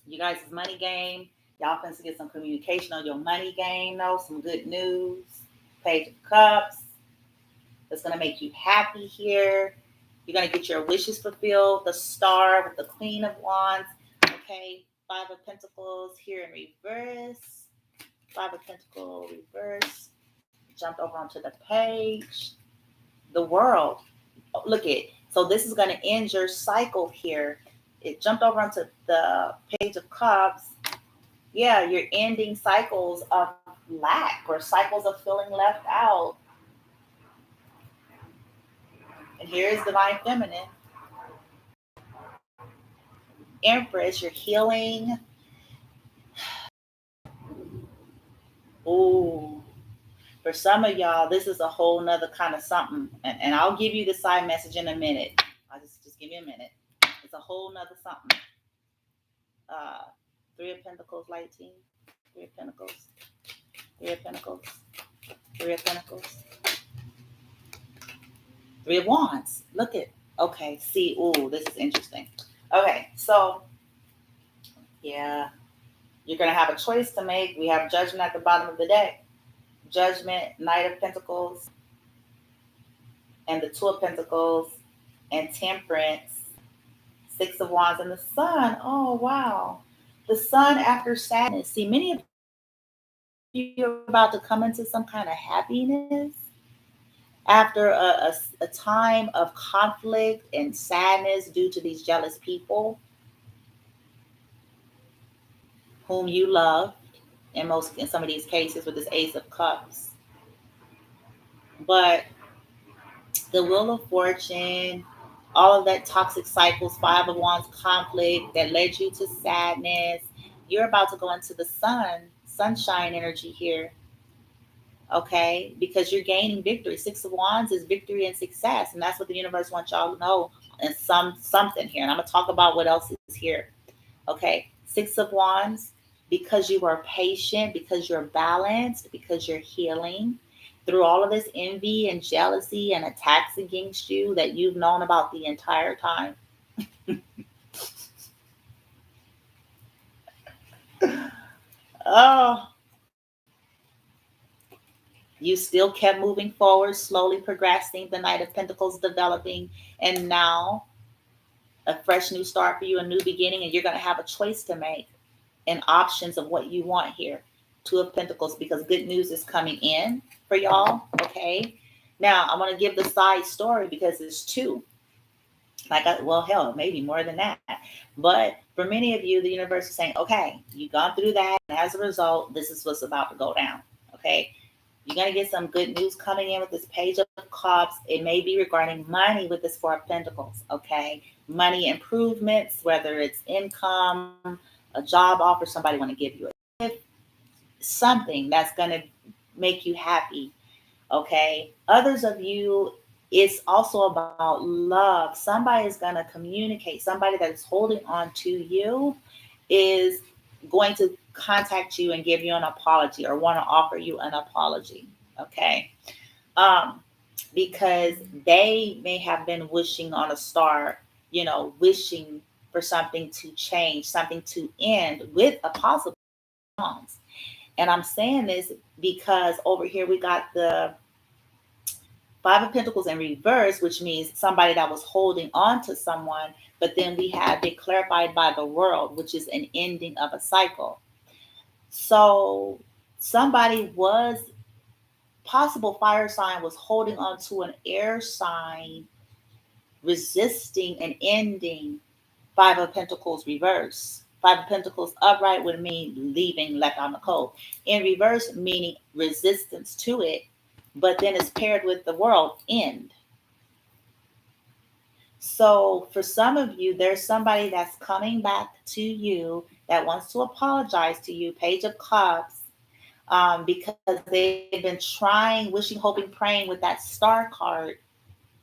you guys' money game. Y'all can get some communication on your money game, though. Some good news. Page of Cups. That's going to make you happy here. You're going to get your wishes fulfilled. The Star with the Queen of Wands. Okay. Five of Pentacles here in reverse. Five of Pentacles reverse. Jumped over onto the page. The World. Oh, look it. So this is going to end your cycle here. It jumped over onto the Page of Cups. Yeah, you're ending cycles of lack or cycles of feeling left out. And here's Divine Feminine. Empress, you're healing. Ooh. For some of y'all, this is a whole nother kind of something. And I'll give you the side message in a minute. I'll just give me a minute. It's a whole nother something. Three of Pentacles, Light Team. Three of Pentacles. Three of Pentacles. Three of Pentacles. Three of Wands. Look at. Okay. See. Ooh, this is interesting. Okay. So, yeah. You're going to have a choice to make. We have Judgment at the bottom of the deck. Judgment, Knight of Pentacles, and the Two of Pentacles, and Temperance, Six of Wands, and the Sun. Oh, wow. The Sun after sadness. See, many of you are about to come into some kind of happiness after a time of conflict and sadness due to these jealous people whom you love in some of these cases with this Ace of Cups. But the Wheel of Fortune, all of that toxic cycles, Five of Wands conflict that led you to sadness. You're about to go into the sunshine energy here. Okay, because you're gaining victory. Six of Wands is victory and success, and that's what the universe wants y'all to know. And something here, and I'm gonna talk about what else is here. Okay, Six of Wands, because you are patient, because you're balanced, because you're healing through all of this envy and jealousy and attacks against you that you've known about the entire time. Oh, you still kept moving forward, slowly progressing, the Knight of Pentacles developing, and now a fresh new start for you, a new beginning, and you're going to have a choice to make and options of what you want here. Two of Pentacles, because good news is coming in for y'all. Okay. Now I'm going to give the side story because it's two. Well, hell, maybe more than that. But for many of you, the universe is saying, okay, you've gone through that. And as a result, this is what's about to go down. Okay. You're going to get some good news coming in with this Page of Cups. It may be regarding money with this Four of Pentacles. Okay. Money improvements, whether it's income, a job offer, somebody want to give you a gift, something that's going to make you happy. Okay. Others of you, it's also about love. Somebody is going to communicate. Somebody that is holding on to you is going to contact you and give you an apology or want to offer you an apology. Okay. Because they may have been wishing on a star, wishing for something to change, something to end with a possible wrongs. And I'm saying this because over here we got the Five of Pentacles in reverse, which means somebody that was holding on to someone, but then we have it clarified by the World, which is an ending of a cycle. So somebody was, possible fire sign was holding on to an air sign, resisting and ending Five of Pentacles reverse. Five of Pentacles upright would mean leaving, left on the cold. In reverse, meaning resistance to it, but then it's paired with the World, end. So for some of you, there's somebody that's coming back to you that wants to apologize to you, Page of Cups, because they've been trying, wishing, hoping, praying with that Star card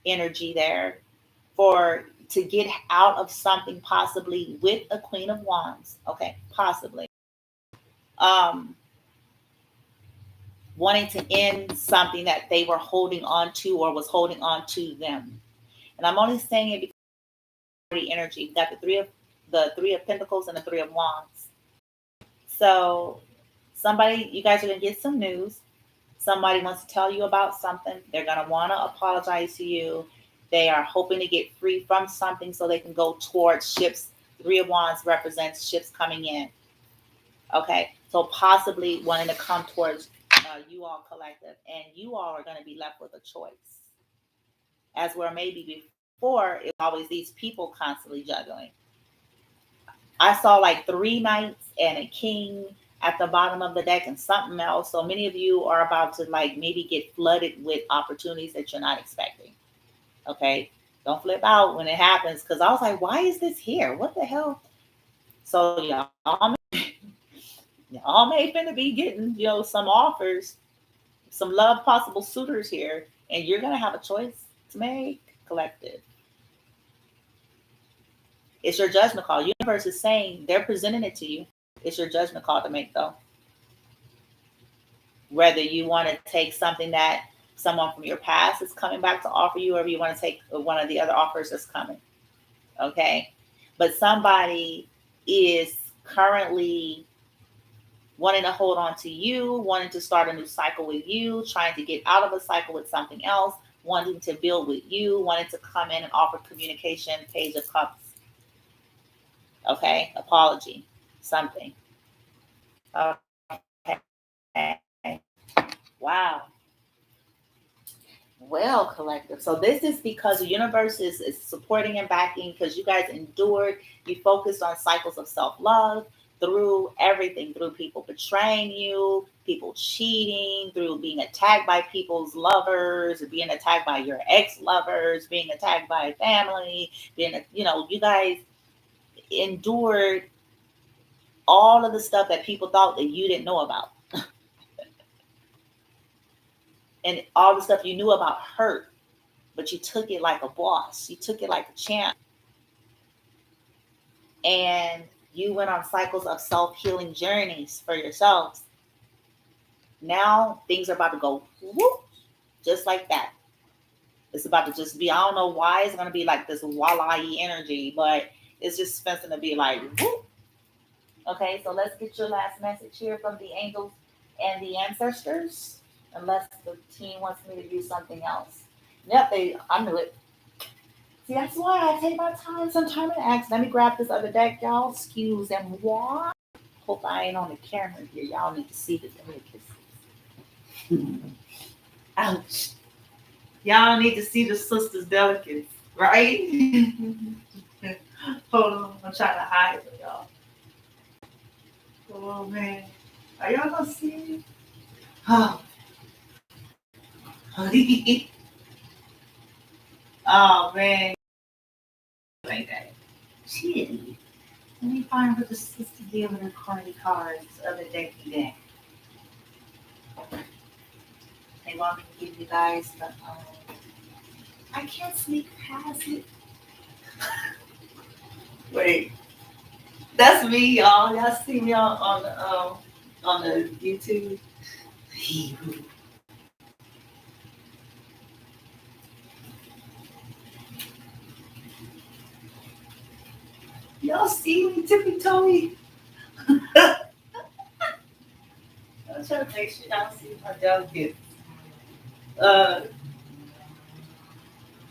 energy there for to get out of something, possibly with a Queen of Wands. Okay, possibly. Um, Wanting to end something that they were holding on to or was holding on to them. And I'm only saying it because the energy. You've got the three of Pentacles and the Three of Wands. So somebody, you guys are gonna get some news. Somebody wants to tell you about something. They're gonna want to apologize to you. They are hoping to get free from something so they can go towards ships. Three of Wands represents ships coming in. Okay, so possibly wanting to come towards you all collective, and you all are going to be left with a choice. As where maybe before it was always these people constantly juggling. I saw like 3 knights and a king at the bottom of the deck and something else. So many of you are about to like maybe get flooded with opportunities that you're not expecting. Okay, don't flip out when it happens, because I was like, why is this here? What the hell? So y'all may finna be getting, some offers, some love possible suitors here, and you're gonna have a choice to make, collective. It's your judgment call. Universe is saying they're presenting it to you. It's your judgment call to make, though. Whether you want to take something that someone from your past is coming back to offer you, or you want to take one of the other offers that's coming. Okay, but somebody is currently wanting to hold on to you, wanting to start a new cycle with you, trying to get out of a cycle with something else, wanting to build with you, wanting to come in and offer communication, Page of Cups. Okay, apology, something. Okay. Wow. Well, collective. So this is because the universe is supporting and backing, because you guys endured. You focused on cycles of self-love through everything, through people betraying you, people cheating, through being attacked by people's lovers, being attacked by your ex-lovers, being attacked by family, you guys endured all of the stuff that people thought that you didn't know about. And all the stuff you knew about hurt, but you took it like a boss. You took it like a champ. And you went on cycles of self-healing journeys for yourselves. Now things are about to go whoop, just like that. It's about to just be, I don't know why it's going to be like this walleye energy, but it's just supposed to be like whoop. Okay, so let's get your last message here from the angels and the ancestors, unless the team wants me to do something else. Yep, I knew it. See, that's why I take my time sometime and ask. Let me grab this other deck, y'all. Excuse and moi. Hope I ain't on the camera here. Y'all need to see this. Let me kiss this. Ouch. Y'all need to see the sister's delicates, right? Hold on. I'm trying to hide it, y'all. Oh, man. Are y'all going to see it? Oh. Oh, man. Like that. Shit. Let me find what the sister did with her cardi cards the other day today. They want me to give you guys the. I can't sneak past it. Wait, that's me, y'all. Y'all see me on the YouTube. Y'all see me tippy toey? trying to make sure y'all see my delicate. Uh,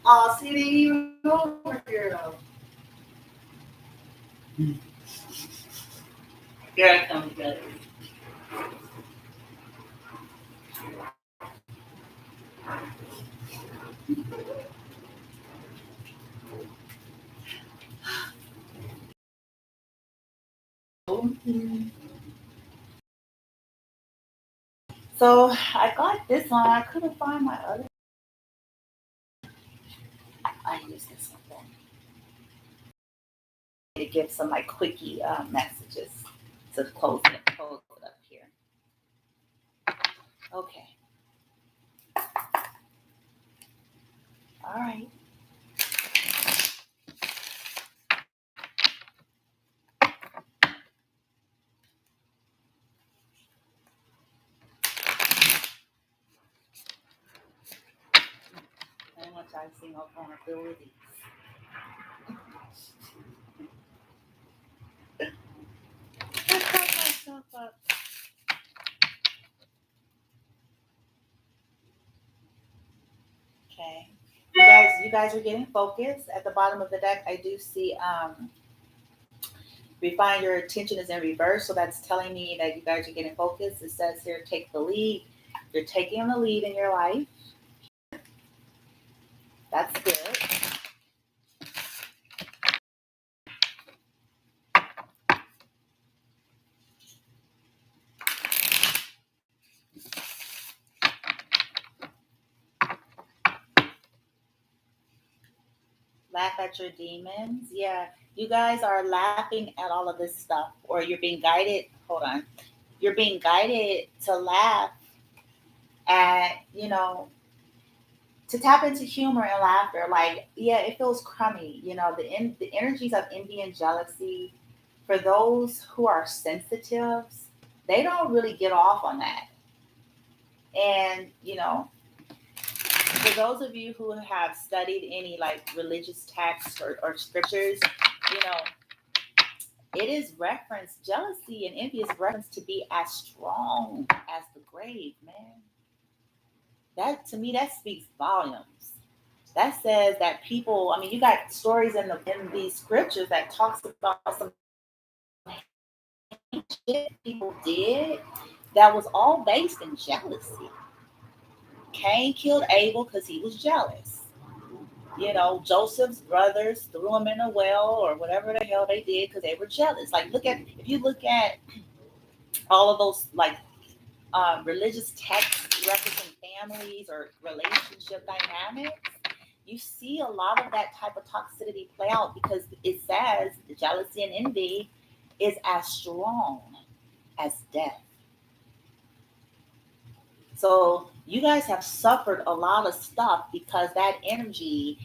oh, see, they even over here though. Here I come together. So I got this one. I couldn't find my other. I use this one then to give some like quickie messages to close it up here. Okay. All right. I want y'all to see my vulnerabilities. I caught myself up. Okay. You guys are getting focused. At the bottom of the deck, I do see refine your attention is in reverse. So that's telling me that you guys are getting focused. It says here, take the lead. You're taking the lead in your life. That's good. Laugh at your demons. Yeah, you guys are laughing at all of this stuff, or you're being guided. Hold on. You're being guided to laugh at, to tap into humor and laughter. Like, yeah, it feels crummy. The energies of envy and jealousy, for those who are sensitives, they don't really get off on that. And, for those of you who have studied any like religious texts or scriptures, you know, it is referenced, jealousy and envy is referenced to be as strong as the grave, man. That to me, that speaks volumes. That says that people, I mean, you got stories in these scriptures that talks about some shit people did that was all based in jealousy. Cain killed Abel because he was jealous. Joseph's brothers threw him in a well or whatever the hell they did because they were jealous. Like, if you look at all of those like religious texts referencing families or relationship dynamics, you see a lot of that type of toxicity play out because it says the jealousy and envy is as strong as death. So you guys have suffered a lot of stuff because that energy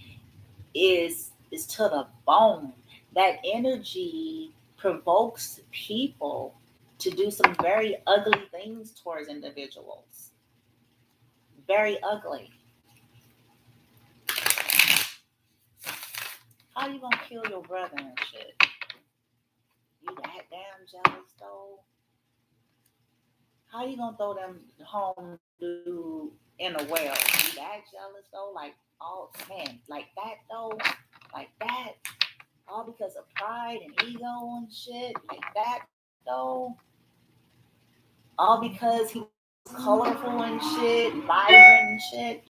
is to the bone. That energy provokes people to do some very ugly things towards individuals. Very ugly. How you gonna kill your brother and shit? You that damn jealous though? How you gonna throw them home dude in a well? You that jealous though? Like, oh man, like that though? Like that? All because of pride and ego and shit? Like that though? All because he was colorful and shit, vibrant and shit?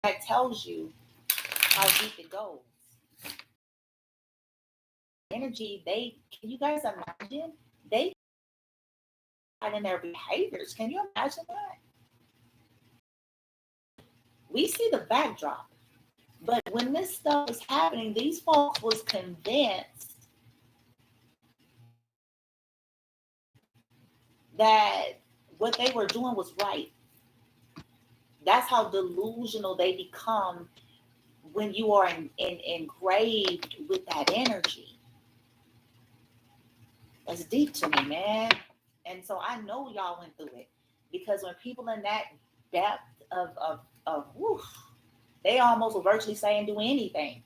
That tells you how deep it goes. Energy, can you guys imagine? They in their behaviors. Can you imagine that? We see the backdrop. But when this stuff was happening, these folks was convinced that what they were doing was right. That's how delusional they become when you are engraved with that energy. That's deep to me, man. And so I know y'all went through it because when people in that depth of woof, they almost will virtually say and do anything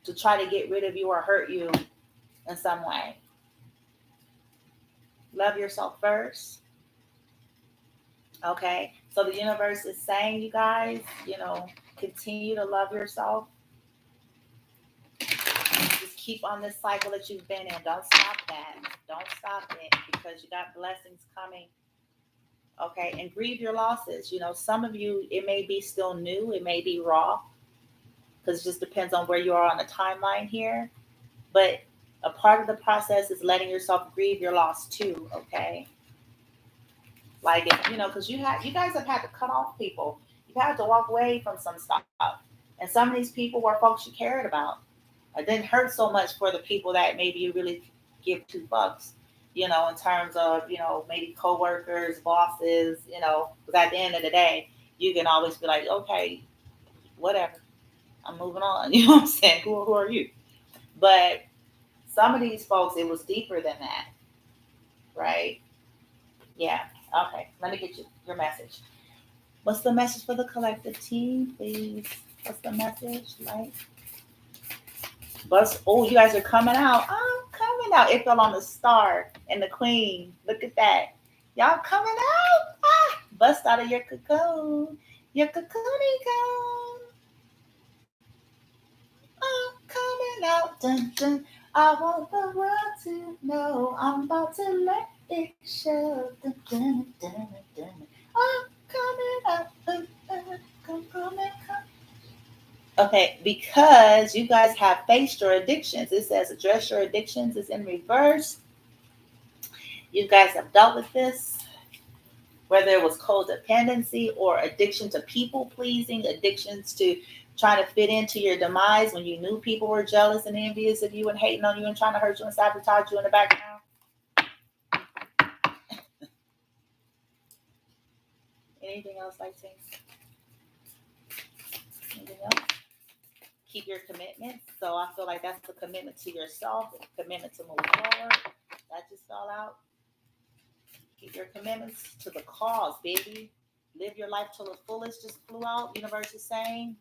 to try to get rid of you or hurt you in some way. Love yourself first. Okay. So the universe is saying, you guys, continue to love yourself. Just keep on this cycle that you've been in. Don't stop that. Don't stop it because you got blessings coming. Okay. And grieve your losses. Some of you, it may be still new, it may be raw because it just depends on where you are on the timeline here. But a part of the process is letting yourself grieve your loss too. Okay. Like, because you guys have had to cut off people. You've had to walk away from some stuff. And some of these people were folks you cared about. It didn't hurt so much for the people that maybe you really give two fucks, in terms of, maybe coworkers, bosses, because at the end of the day, you can always be like, okay, whatever, I'm moving on. You know what I'm saying? Who are you? But some of these folks, it was deeper than that, right? Yeah. Okay. Let me get your message. What's the message for the collective team, please? What's the message? Like, you guys are coming out. I'm coming out. It fell on the star and the queen. Look at that. Y'all coming out. Bust out of your cocoon. Your cocoony cocoon. I'm coming out. Dun, dun. I want the world to know. I'm about to let it show. Dun, dun, dun, dun. I'm coming out. Come. Okay, because you guys have faced your addictions. It says address your addictions is in reverse. You guys have dealt with this, whether it was codependency or addiction to people pleasing, addictions to trying to fit into your demise when you knew people were jealous and envious of you and hating on you and trying to hurt you and sabotage you in the background. Anything else, like saying? Anything else? Keep your commitments. So I feel like that's the commitment to yourself, the commitment to move forward. That just fell out. Keep your commitments to the cause, baby. Live your life to the fullest. Just flew out. Universe is saying,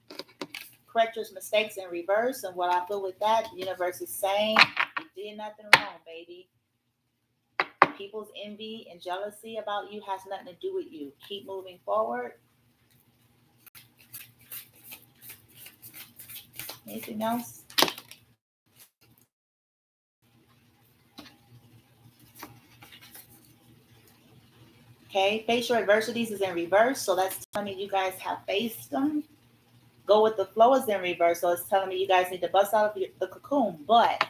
correct your mistakes in reverse. And what I feel with that, the universe is saying, you did nothing wrong, baby. People's envy and jealousy about you has nothing to do with you. Keep moving forward. Anything else? Okay, face your adversities is in reverse. So that's telling me you guys have faced them. Go with the flow is in reverse. So it's telling me you guys need to bust out of the cocoon. But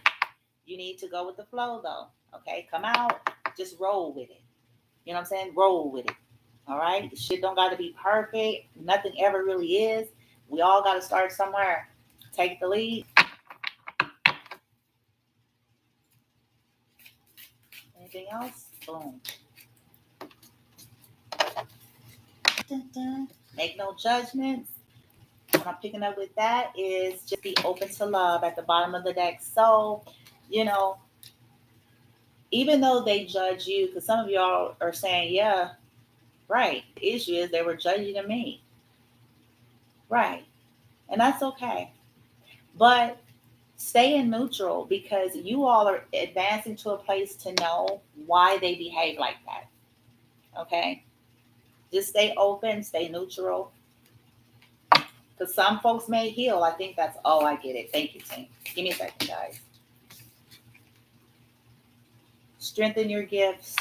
you need to go with the flow though. Okay, come out. Just roll with it. You know what I'm saying? Roll with it. All right? Shit don't got to be perfect. Nothing ever really is. We all got to start somewhere. Take the lead. Anything else? Boom. Dun, dun. Make no judgments. What I'm picking up with that is just be open to love at the bottom of the deck. So, you know, even though they judge you, because some of y'all are saying, yeah, right. The issue is they were judging me. Right. And that's okay. But stay in neutral because you all are advancing to a place to know why they behave like that. Okay? Just stay open, stay neutral. Because some folks may heal. I think that's, I get it. Thank you, team. Give me a second, guys. Strengthen your gifts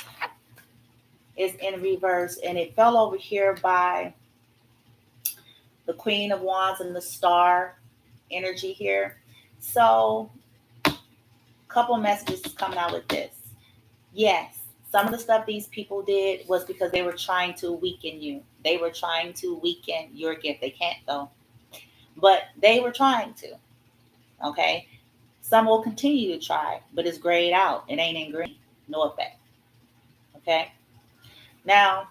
is in reverse. And it fell over here by the Queen of Wands and the Star energy here. So, a couple messages coming out with this. Yes, some of the stuff these people did was because they were trying to weaken you. They were trying to weaken your gift. They can't though. But they were trying to. Okay? Some will continue to try, but it's grayed out. It ain't in green. No effect. Okay? Now,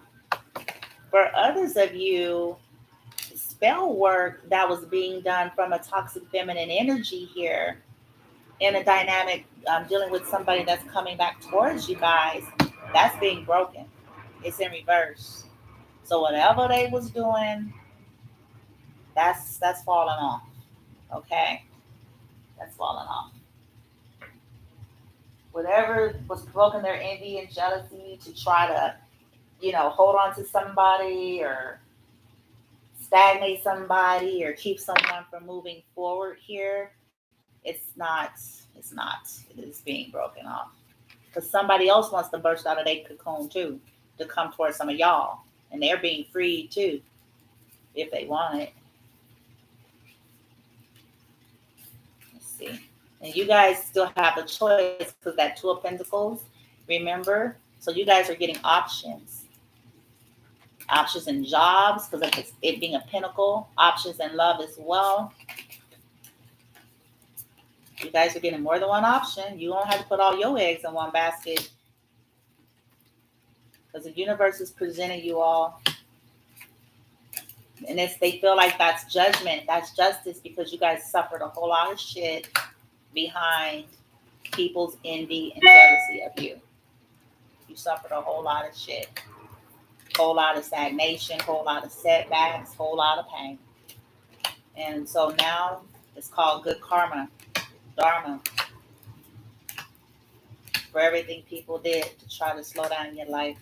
for others of you, spell work that was being done from a toxic feminine energy here in a dynamic dealing with somebody that's coming back towards you guys, that's being broken. It's in reverse. So whatever they was doing, that's falling off. Okay? That's falling off. whatever was provoking their envy and jealousy to try to, hold on to somebody or stagnate somebody or keep someone from moving forward here, it's not, it is being broken off. Because somebody else wants to burst out of their cocoon too, to come towards some of y'all. And they're being freed too, if they want it. Let's see. And you guys still have a choice because that Two of Pentacles, remember? So you guys are getting options. Options in jobs, because of it being a pentacle. Options in love as well. You guys are getting more than one option. You don't have to put all your eggs in one basket. Because the universe is presenting you all. And they feel like that's judgment. That's justice because you guys suffered a whole lot of shit behind people's envy and jealousy of you. You suffered a whole lot of shit. Whole lot of stagnation, whole lot of setbacks, whole lot of pain. And so now it's called good karma, dharma, for everything people did to try to slow down your life.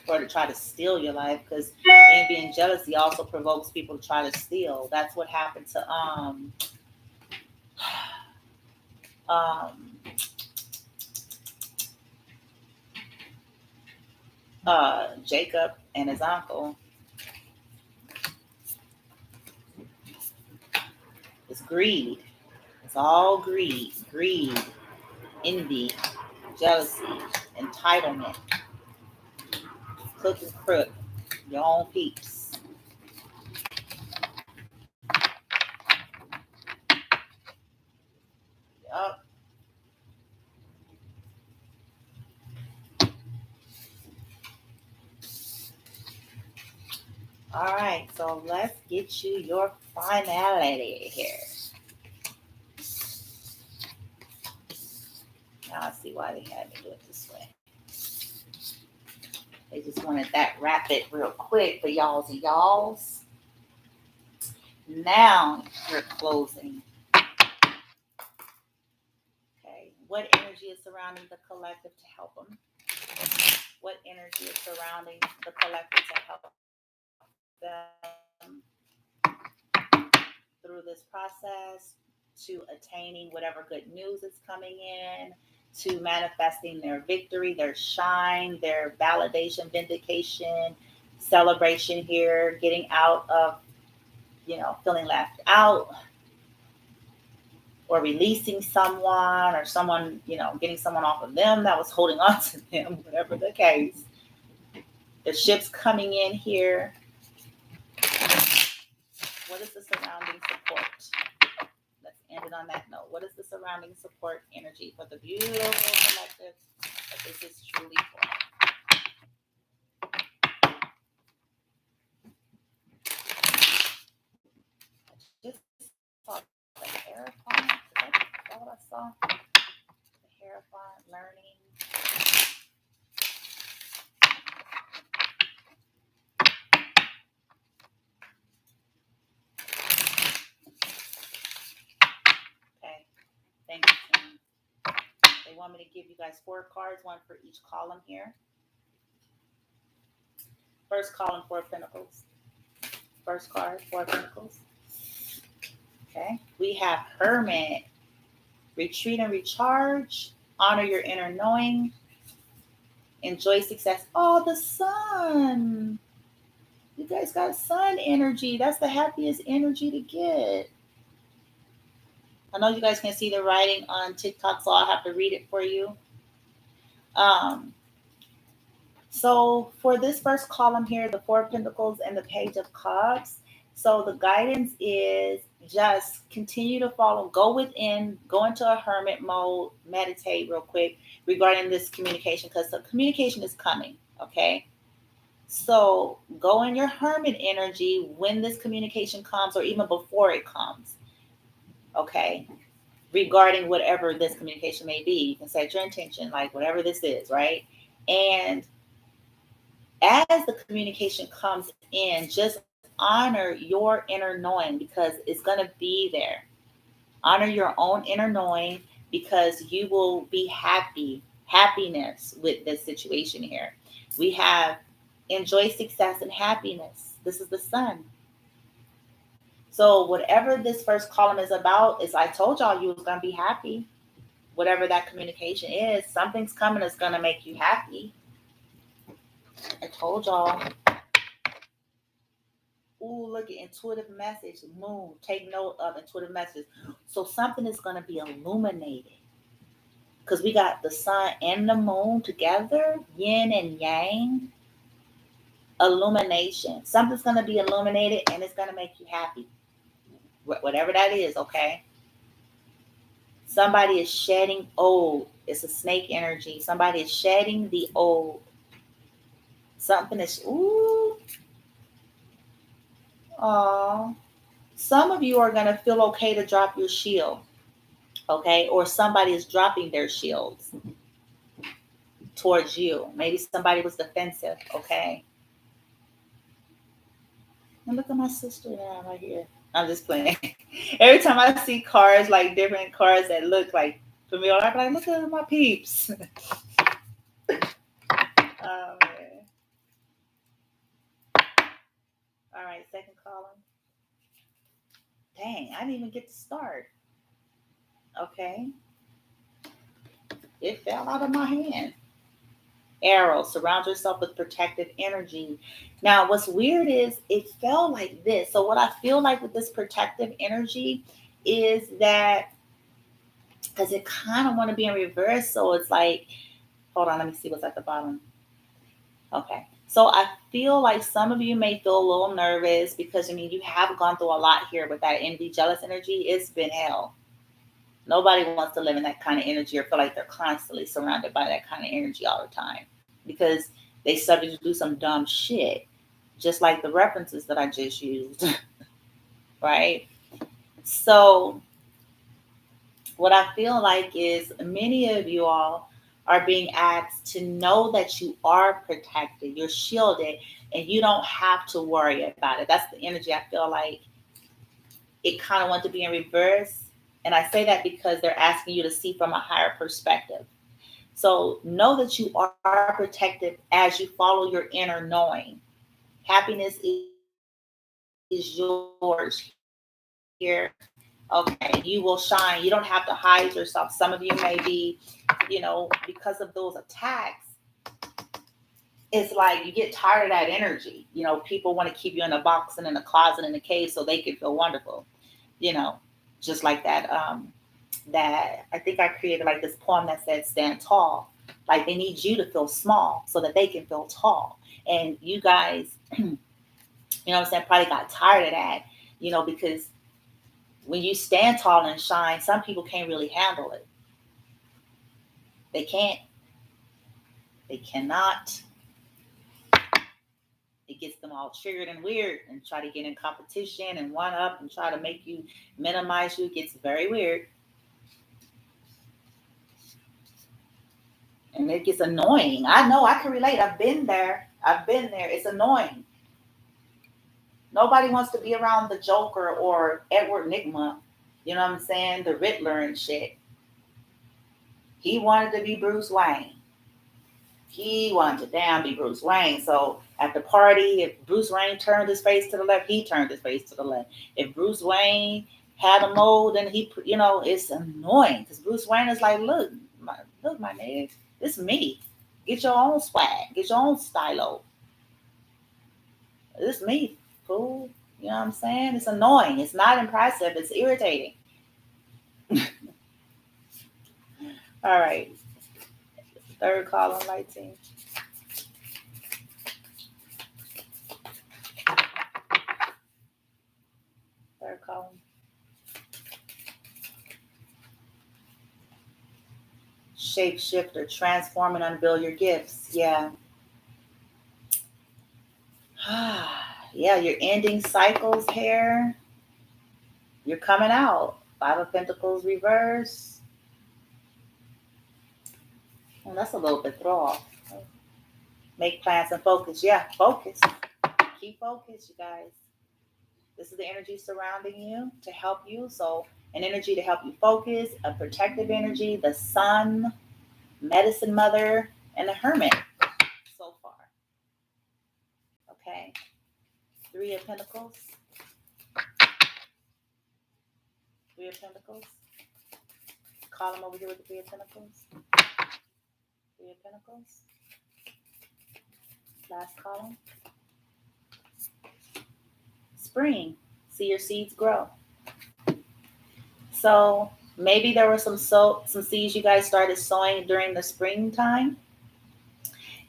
Or to try to steal your life, because envy and jealousy also provokes people to try to steal. That's what happened to Jacob and his uncle. It's greed. It's all greed, envy, jealousy, entitlement, crook and crook, your own peeps. Yup. All right, so let's get you your finality here. Now I see why they had me do it this way. They just wanted that rapid real quick for y'alls. Now you're closing. Okay, what energy is surrounding the collective to help them? What energy is surrounding the collective to help them through this process, to attaining whatever good news is coming in, to manifesting their victory, their shine, their validation, vindication, celebration here, getting out of, feeling left out, or releasing someone, or someone, getting someone off of them that was holding on to them, whatever the case. The ship's coming in here. What is the surrounding support? Let's end it on that note. What is the surrounding support energy for the beautiful collective that this is truly for? Just saw the Hierophant. Is that what I saw? The Hierophant, learning. Okay. Thank you, Tim. They want me to give you guys 4 cards, one for each column here. First column, 4 Pentacles. First card, 4 Pentacles. Okay. We have Hermit. Retreat and recharge. Honor your inner knowing. Enjoy success. Oh, the sun. You guys got sun energy. That's the happiest energy to get. I know you guys can see the writing on TikTok, so I'll have to read it for you. So for this first column here, the 4 Pentacles and the Page of Cups. So the guidance is just continue to follow, go within, go into a hermit mode, meditate real quick regarding this communication, because the communication is coming, okay? So go in your hermit energy when this communication comes, or even before it comes, okay? Regarding whatever this communication may be. You can set your intention, like whatever this is, right? And as the communication comes in, just honor your inner knowing because it's going to be there. Honor your own inner knowing because you will be happiness with this situation here. We have enjoy success and happiness. This is the sun. So whatever this first column is about, is I told y'all you was going to be happy. Whatever that communication is, something's coming that's going to make you happy. I told y'all. Ooh, look at intuitive message. Moon. Take note of intuitive messages. So something is going to be illuminated. Because we got the sun and the moon together. Yin and yang. Illumination. Something's going to be illuminated and it's going to make you happy. Whatever that is, okay? Somebody is shedding old. It's a snake energy. Somebody is shedding the old. Something is, ooh. Oh, some of you are going to feel okay to drop your shield, okay? Or somebody is dropping their shields towards you. Maybe somebody was defensive, okay? And look at my sister now right here. I'm just playing. Every time I see cars, like different cars that look like familiar, I'm like, look at my peeps. Oh, man. All right, second column. Dang, I didn't even get to start. Okay. It fell out of my hand. Arrow, surround yourself with protective energy. Now, what's weird is it fell like this. So what I feel like with this protective energy is that, because it kind of want to be in reverse. So it's like, hold on, let me see what's at the bottom. Okay. So I feel like some of you may feel a little nervous because, I mean, you have gone through a lot here with that envy, jealous energy. It's been hell. Nobody wants to live in that kind of energy or feel like they're constantly surrounded by that kind of energy all the time because they subject to do some dumb shit, just like the references that I just used, right? So what I feel like is many of you all are being asked to know that you are protected, you're shielded, and you don't have to worry about it. That's the energy I feel like it kind of wants to be in reverse. And I say that because they're asking you to see from a higher perspective. So know that you are protected as you follow your inner knowing. Happiness is yours here. Okay, you will shine. You don't have to hide yourself. Some of you may be, because of those attacks, it's like you get tired of that energy. People want to keep you in a box and in a closet in a cave so they can feel wonderful. Just like that. That I think I created like this poem that said stand tall. Like they need you to feel small so that they can feel tall. And you guys, what I'm saying, probably got tired of that, because when you stand tall and shine, some people can't really handle it. They can't. They cannot. It gets them all triggered and weird and try to get in competition and one up and try to make you minimize you. It gets very weird. And it gets annoying. I know, I can relate. I've been there. It's annoying. Nobody wants to be around the Joker or Edward Nygma. You know what I'm saying? The Riddler and shit. He wanted to be Bruce Wayne. He wanted to damn be Bruce Wayne. So at the party, if Bruce Wayne turned his face to the left, he turned his face to the left. If Bruce Wayne had a mole, then it's annoying. Because Bruce Wayne is like, look, my nigga, this is me. Get your own swag. Get your own stylo. This is me, fool. You know what I'm saying? It's annoying. It's not impressive. It's irritating. All right. Third column, lighting. Third column. Shapeshifter, transform and unveil your gifts. Yeah. Yeah, you're ending cycles here. You're coming out. Five of Pentacles reverse. Well, that's a little bit throw off. Make plans and focus. Yeah, focus. Keep focused, you guys. This is the energy surrounding you to help you. So, an energy to help you focus, a protective energy, the sun, medicine mother, and the hermit so far. Okay. Three of Pentacles. Three of Pentacles. Column over here with the Three of Pentacles. Three of Pentacles. Last column. Spring. See your seeds grow. So maybe there were some seeds you guys started sowing during the springtime.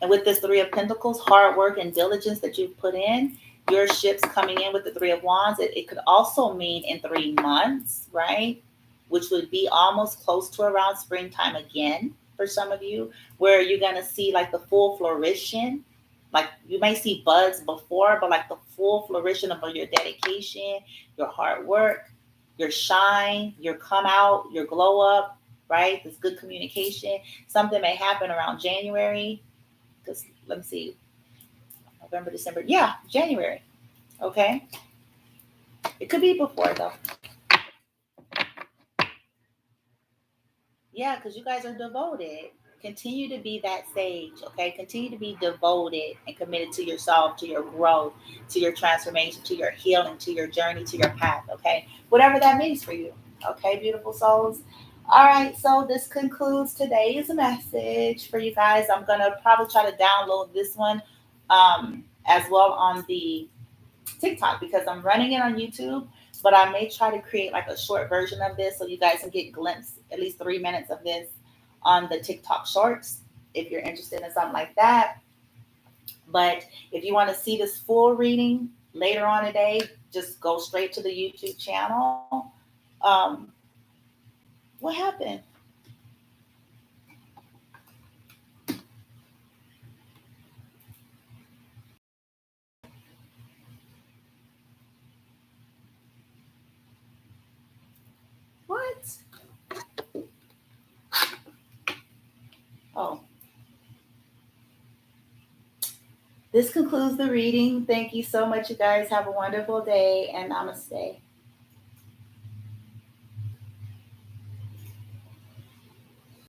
And with this Three of Pentacles, hard work and diligence that you've put in, your ships coming in with the Three of Wands, it could also mean in 3 months, right? Which would be almost close to around springtime again for some of you, where you're going to see like the full flourishing. Like you may see buds before, but like the full flourishing of your dedication, your hard work, your shine, your come out, your glow up, right? This good communication. Something may happen around January, because let me see, November, December, yeah, January. Okay, it could be before though. Yeah, because you guys are devoted. Continue to be that sage, okay? Continue to be devoted and committed to yourself, to your growth, to your transformation, to your healing, to your journey, to your path, okay? Whatever that means for you, okay, beautiful souls? All right, so this concludes today's message for you guys. I'm going to probably try to download this one as well on the TikTok because I'm running it on YouTube, but I may try to create like a short version of this so you guys can get glimpse at least 3 minutes of this on the TikTok shorts if you're interested in something like that. But if you want to see this full reading later on today, just go straight to the YouTube channel. Um, what happened? What? Oh, this concludes the reading. Thank you so much, you guys. Have a wonderful day and namaste.